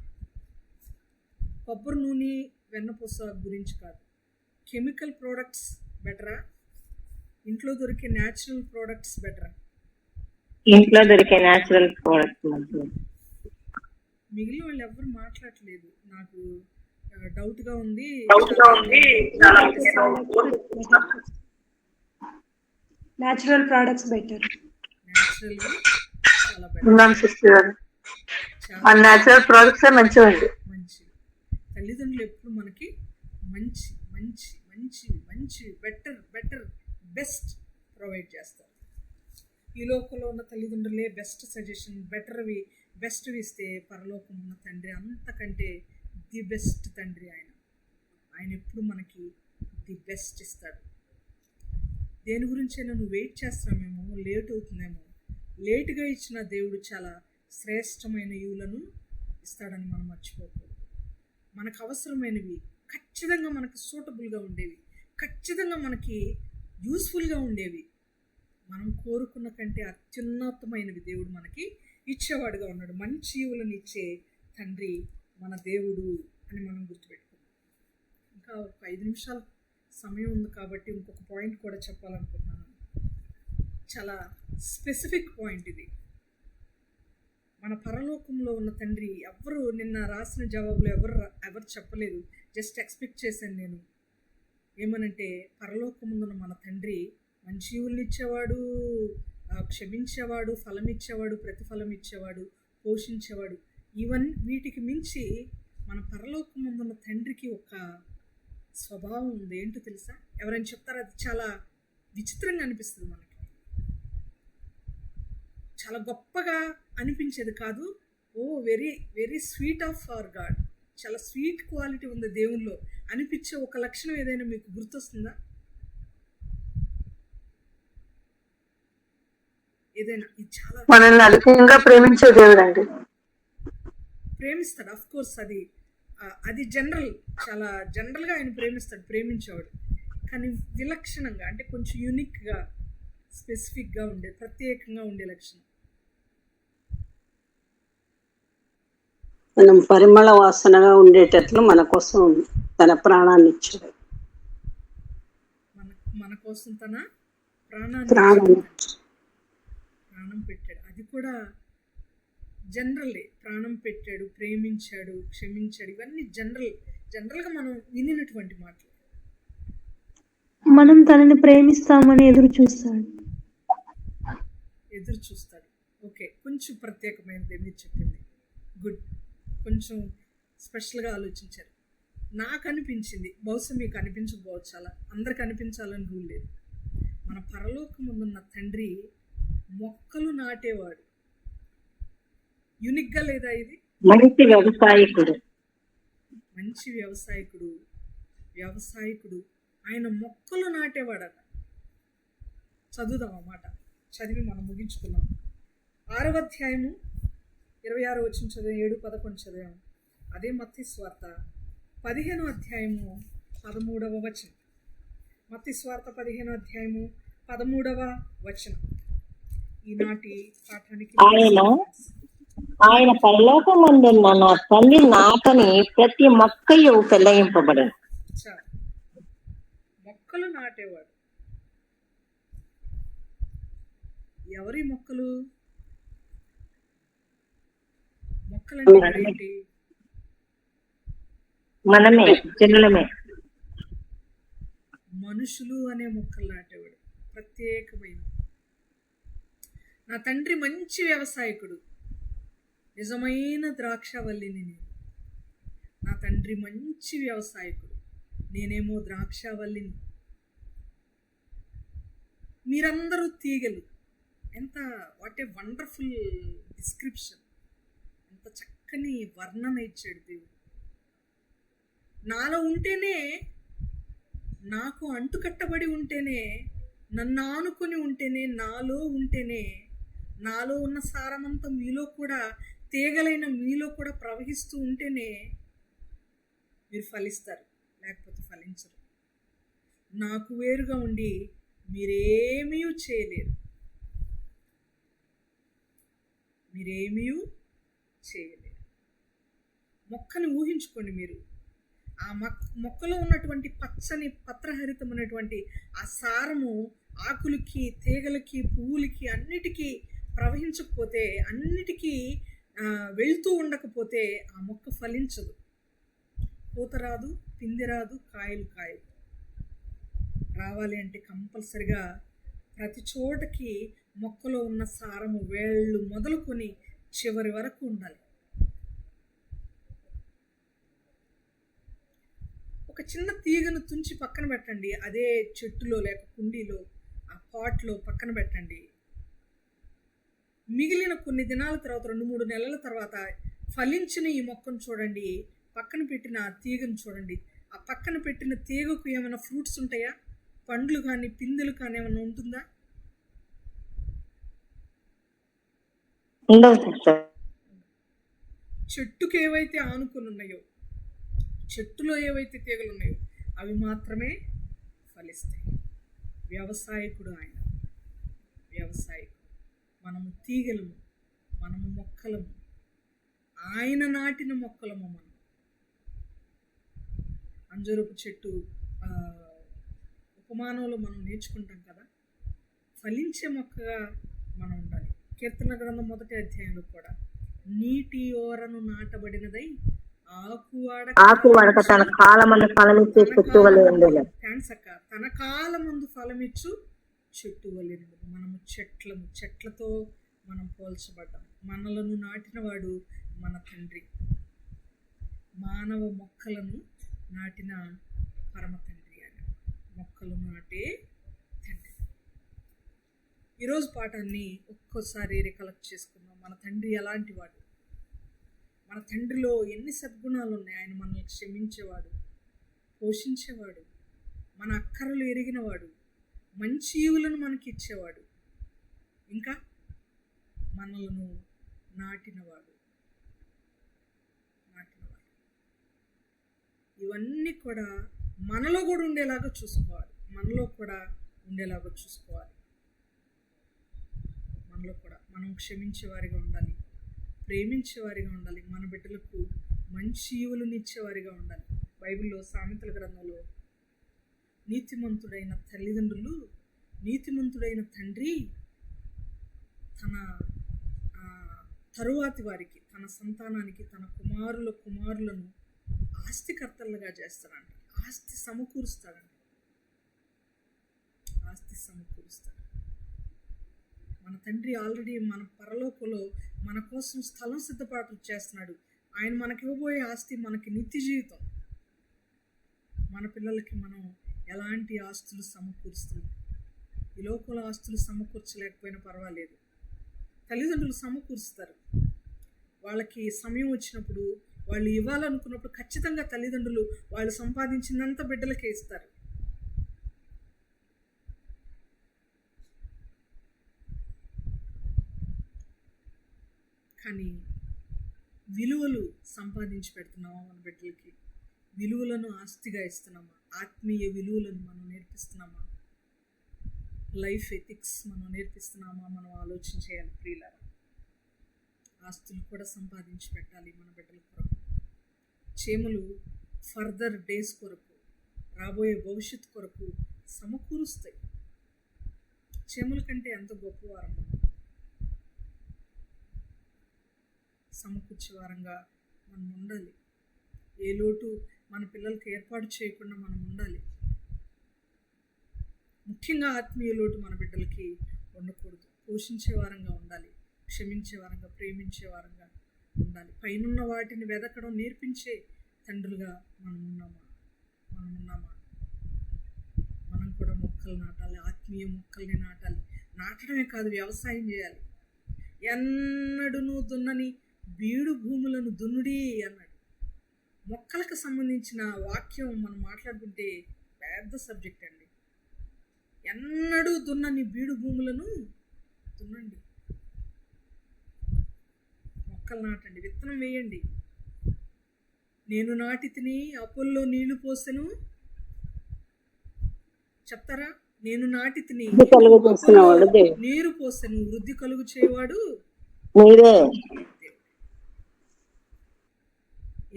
కొబ్బరి నూనె వెన్నపూస గురించి కాదు, కెమికల్ ప్రోడక్ట్స్ బెటరా, ఇంట్లో దొరికే న్యాచురల్ ప్రోడక్ట్స్ బెటరా? ఇంట్లో దొరికే న్యాచురల్ ప్రోడక్ట్స్. మిగిలిన వాళ్ళు ఎవరు మాట్లాడలేదు, నాకు డౌట్గా ఉంది. Natural products better. న్యాచురల్గా చాలా సిస్టర్, మన న్యాచురల్ ప్రోడక్ట్స్ మంచివండి. మంచిది. తల్లిదండ్రులు ఎప్పుడు మనకి మంచి మంచి మంచి మంచి బెటర్ బెస్ట్ ప్రొవైడ్ చేస్తారు. ఈ లోకంలో ఉన్న తల్లిదండ్రులే బెస్ట్ సజెషన్ బెస్ట్ ఇస్తే, పరలోకం ఉన్న తండ్రి అంతకంటే ది బెస్ట్ తండ్రి. ఆయన ఎప్పుడు మనకి ది బెస్ట్ ఇస్తాడు. దేని గురించైనా నువ్వు వెయిట్ చేస్తున్నామేమో, లేట్ అవుతుందేమో, లేటుగా ఇచ్చిన దేవుడు చాలా శ్రేష్టమైన ఈవులను ఇస్తాడని మనం మర్చిపోకూడదు. మనకు అవసరమైనవి, ఖచ్చితంగా మనకి సూటబుల్గా ఉండేవి, ఖచ్చితంగా మనకి యూస్ఫుల్గా ఉండేవి మనం కోరుకున్న కంటే అత్యున్నతమైనవి దేవుడు మనకి ఇచ్చేవాడుగా ఉన్నాడు. మంచి ఈవులను ఇచ్చే తండ్రి మన దేవుడు అని మనం గుర్తుపెట్టుకున్నాం. ఇంకా ఒక 5 నిమిషాల సమయం ఉంది కాబట్టి ఇంకొక పాయింట్ కూడా చెప్పాలనుకుంటున్నాను. చాలా స్పెసిఫిక్ పాయింట్ ఇది. మన పరలోకంలో ఉన్న తండ్రి ఎవరు నిన్న రాసిన జవాబులు ఎవరు చెప్పలేదు. జస్ట్ ఎక్స్పెక్ట్ చేశాను నేను. ఏమనంటే పరలోకముందున్న మన తండ్రి మంచి ఈవులను ఇచ్చేవాడు, క్షమించేవాడు, ఫలం ఇచ్చేవాడు, ప్రతిఫలం ఇచ్చేవాడు, పోషించేవాడు. వీటికి మించి మన పరలోకముందున్న తండ్రికి ఒక స్వభావం ఉంది. ఏంటో తెలుసా? ఎవరైనా చెప్తారా? అది చాలా విచిత్రంగా అనిపిస్తుంది మనకి. చాలా గొప్పగా అనిపించేది కాదు. Very very sweet of our God. చాలా స్వీట్ క్వాలిటీ ఉంది దేవుల్లో అనిపించే ఒక లక్షణం ఏదైనా మీకు గుర్తొస్తుందా? ఏదైనా? ఇది చాలా మనల్ని అధికంగా ప్రేమించే దేవుడు అండి. ప్రేమిస్తాడు. అఫ్ కోర్స్ అది జనరల్, చాలా జనరల్గా ఆయన ప్రేమిస్తాడు, ప్రేమించేవాడు. కానీ విలక్షణంగా, అంటే కొంచెం యూనిక్గా, స్పెసిఫిక్గా ఉండే, ప్రత్యేకంగా ఉండే లక్షణం. మనం పరిమళ వాసనగా ఉండేటట్లు మన కోసం తన ప్రాణాన్ని ఇచ్చాడు. మన కోసం తన ప్రాణం పెట్టాడు. అది కూడా జనరల్లే. ప్రాణం పెట్టాడు, ప్రేమించాడు, క్షమించాడు. ఇవన్నీ జనరల్గా మనం వినినటువంటి మాటలు. మనం తనని ప్రేమిస్తామని ఎదురు చూస్తాడు. ఓకే, కొంచెం ప్రత్యేకమైనది మీరు చెప్పింది. గుడ్. కొంచెం స్పెషల్గా ఆలోచించారు. నాకు అనిపించింది, బహుశా మీకు అనిపించకపోవచ్చు, అలా అందరికి అనిపించాలని రూల్ లేదు. మన పరలోకముందున్న తండ్రి మొక్కలు నాటేవాడు. యూనిక్గా లేదా ఇది? మంచి వ్యవసాయకుడు. ఆయన మొక్కలు నాటేవాడట. చదువుదాం అన్నమాట. చదివి మనం ముగించుకున్నాం. 6వ అధ్యాయము 26వ వచనం చదివాం, 7, 11 చదివాం. అదే మత్తయి సువార్త 15వ అధ్యాయము 13వ వచనం. మత్తయి సువార్త 15వ అధ్యాయము 13వ వచనం. ఈనాటి పాఠానికి ఆయన పరలోకమందున్న నా తండ్రి నాటని ప్రతి మొక్కయు పెళ్లయింపబడను. మొక్కలు నాటేవాడు. ఎవరి మొక్కలు? మొక్కలంటే ఏంటి? మనమే, జనులమే. మనుషులు అనే మొక్కలు నాటేవాడు. ప్రత్యేకమైన. నా తండ్రి మంచి వ్యవసాయకుడు, నిజమైన ద్రాక్షవల్లిని నేను. నా తండ్రి మంచి వ్యవసాయకుడు, నేనేమో ద్రాక్షవల్లిని. మీరందరూ తీగలు. What a wonderful description. ఎంత చక్కని వర్ణన ఇచ్చాడు దేవుడు. నాలో ఉంటేనే, నాకు అంటుకట్టబడి ఉంటేనే, నన్ను ఆనుకొని ఉంటేనే, నాలో ఉంటేనే, నాలో ఉన్న సారమంతా మీలో కూడా, తీగలైన మీలో కూడా ప్రవహిస్తూ ఉంటేనే మీరు ఫలిస్తారు, లేకపోతే ఫలించరు. నాకు వేరుగా ఉండి మీరేమీ చేయలేరు. మొక్కని ఊహించుకోండి మీరు. ఆ మొక్కలో ఉన్నటువంటి పచ్చని పత్రహరితమైనటువంటి ఆ సారము ఆకులకి, తీగలకి, పువ్వులకి అన్నిటికీ ప్రవహించకపోతే, అన్నిటికీ వెళ్తూ ఉండకపోతే ఆ మొక్క ఫలించదు. పూత రాదు, పిందె రాదు, కాయలు రావాలి అంటే కంపల్సరిగా ప్రతి చోటకి మొక్కలో ఉన్న సారము వేళ్ళు మొదలుకొని చివరి వరకు ఉండాలి. ఒక చిన్న తీగను తుంచి పక్కన పెట్టండి, అదే చెట్టులో లేక కుండీలో, ఆ పాట్లో పక్కన పెట్టండి. మిగిలిన కొన్ని దినాల తర్వాత, 2-3 నెలల తర్వాత ఫలించిన ఈ మొక్కను చూడండి, పక్కన పెట్టిన ఆ తీగను చూడండి. ఆ పక్కన పెట్టిన తీగకు ఏమైనా ఫ్రూట్స్ ఉంటాయా? పండ్లు కానీ, పిందెలు కానీ ఏమైనా ఉంటుందా? చెట్టుకు ఏవైతే ఆనుకుని ఉన్నాయో, చెట్టులో ఏవైతే తీగలు ఉన్నాయో అవి మాత్రమే ఫలిస్తాయి. వ్యవసాయకుడు ఆయన. వ్యవసాయకులు, మనము తీగలము, మనము మొక్కలము, ఆయన నాటిన మొక్కలము. మనం అంజూరపు చెట్టు ఉపమానంలో మనం నేర్చుకుంటాం కదా, ఫలించే మొక్కగా మనం ఉండాలి. కీర్తన గ్రంథం 1వ అధ్యాయంలో కూడా నీటి ఓరను నాటబడినదై ఆకు వాడక తన కాలమందు ఫలమిచ్చే చెట్టు వలె ఉండేది. థ్యాంక్స్ అక్క. తన కాలమందు ఫలమిచ్చు చెట్టు వలె. మనము చెట్లతో మనం పోల్చబడ్డాం. మనలను నాటినవాడు మన తండ్రి, మానవ మొక్కలను నాటిన పరమ తండ్రి అని. మొక్కలు నాటే తండ్రి. ఈరోజు పాఠాన్ని ఒక్కోసారి రికలెక్ట్ చేసుకుందాం. మన తండ్రి ఎలాంటి వాడు, మన తండ్రిలో ఎన్ని సద్గుణాలు ఉన్నాయి. ఆయన మనల్ని క్షమించేవాడు, పోషించేవాడు, మన అక్కరలు ఎరిగినవాడు, మంచి ఈవులను మనకి ఇచ్చేవాడు, ఇంకా మనలను నాటినవాడు. ఇవన్నీ కూడా మనలో కూడా ఉండేలాగా చూసుకోవాలి. మనలో కూడా మనం క్షమించేవారిగా ఉండాలి, ప్రేమించేవారిగా ఉండాలి, మన బిడ్డలకు మంచి ఈవులను ఇచ్చేవారిగా ఉండాలి. బైబిల్లో సామెతల గ్రంథంలో నీతిమంతుడైన తండ్రి తన తరువాతి వారికి, తన సంతానానికి, తన కుమారులను ఆస్తికర్తలుగా చేస్తాడంట. ఆస్తి సమకూరుస్తాడు. మన తండ్రి ఆల్రెడీ మన పరలోకంలో మన కోసం స్థలం సిద్ధపాటు చేస్తున్నాడు. ఆయన మనకి ఇవ్వబోయే ఆస్తి మనకి నిత్య జీవితం. మన పిల్లలకి మనం ఎలాంటి ఆస్తులు సమకూరుస్తున్నాం? ఈ లోకంలో ఆస్తులు సమకూర్చలేకపోయినా పర్వాలేదు, తల్లిదండ్రులు సమకూరుస్తారు. వాళ్ళకి సమయం వచ్చినప్పుడు, వాళ్ళు ఇవ్వాలనుకున్నప్పుడు ఖచ్చితంగా తల్లిదండ్రులు వాళ్ళు సంపాదించినంత బిడ్డలకే ఇస్తారు. కానీ విలువలు సంపాదించి పెడుతున్నామా మన బిడ్డలకి? విలువలను ఆస్తిగా ఇస్తున్నామా? ఆత్మీయ విలువలను మనం నేర్పిస్తున్నామా? లైఫ్ ఎథిక్స్ మనం నేర్పిస్తున్నామా? మనం ఆలోచన చేయాలి ప్రియులారా. ఆస్తులు కూడా సంపాదించి పెట్టాలి మన బిడ్డల కొరకు. చేమలు ఫర్దర్ డేస్ కొరకు, రాబోయే భవిష్యత్తు కొరకు సమకూరుస్తాయి. చేమల కంటే ఎంత గొప్పవారం మనం. సమకూర్చేవారంగా మనం ఉండాలి. ఏ లోటు మన పిల్లలకి ఏర్పాటు చేయకుండా మనం ఉండాలి. ముఖ్యంగా ఆత్మీయ లోటు మన బిడ్డలకి ఉండకూడదు. పోషించేవారంగా ఉండాలి, క్షమించేవారంగా, ప్రేమించేవారంగా ఉండాలి. పైనున్న వాటిని వెదకడం నేర్పించే తండ్రులుగా మనం ఉన్నామా? మనం కూడా మొక్కలు నాటాలి, ఆత్మీయ మొక్కల్ని నాటాలి. నాటడమే కాదు, వ్యవసాయం చేయాలి. ఎన్నడూనూ దున్నని బీడు భూములను దున్నుడి అన్నాడు. మొక్కలకు సంబంధించిన వాక్యం మనం మాట్లాడుకుంటే పెద్ద సబ్జెక్ట్ అండి. ఎన్నడూ దున్నని బీడు భూములను దున్నండి, మొక్కలు నాటండి, విత్తనం వేయండి. నేను నాటి తిని అప్పుల్లో నీళ్లు పోసెను చెప్తారా? నేను నాటి తిని నీరు పోసెను, వృద్ధి కలుగు చేయవాడు మీరే.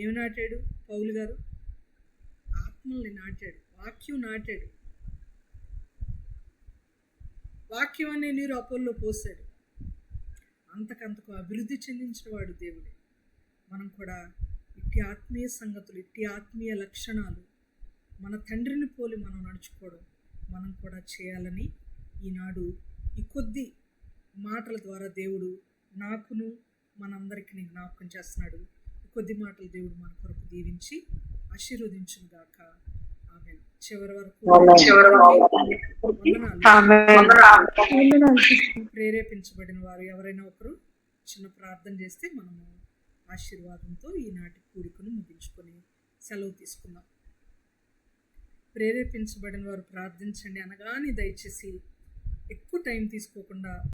ఏమి నాటాడు పౌలు గారు? ఆత్మల్ని నాటాడు, వాక్యం నాటాడు. వాక్యం అనే నీరు అపోల్లో పోసాడు. అంతకంతకు అభివృద్ధి చెందించిన వాడు దేవుడే. మనం కూడా ఇట్టి ఆత్మీయ సంగతులు, ఇట్టి ఆత్మీయ లక్షణాలు మన తండ్రిని పోలి మనం నడుచుకోవడం మనం కూడా చేయాలని ఈనాడు ఈ కొద్ది మాటల ద్వారా దేవుడు నాకును మనందరికీ జ్ఞాపకం చేస్తున్నాడు. ఈ కొద్ది మాటలు దేవుడు మన కొరకు దీవించి ఆశీర్వదించును గాక. ఆమేన్. చివరి వరకు ప్రేరేపించబడిన వారు ఎవరైనా ఒకరు చిన్న ప్రార్థన చేస్తే మనము ఆశీర్వాదంతో ఈనాటి కూడికను ముగించుకొని సెలవు తీసుకుందాం. ప్రేరేపించబడిన వారు ప్రార్థించండి అనగానే దయచేసి ఎక్కువ టైం తీసుకోకుండా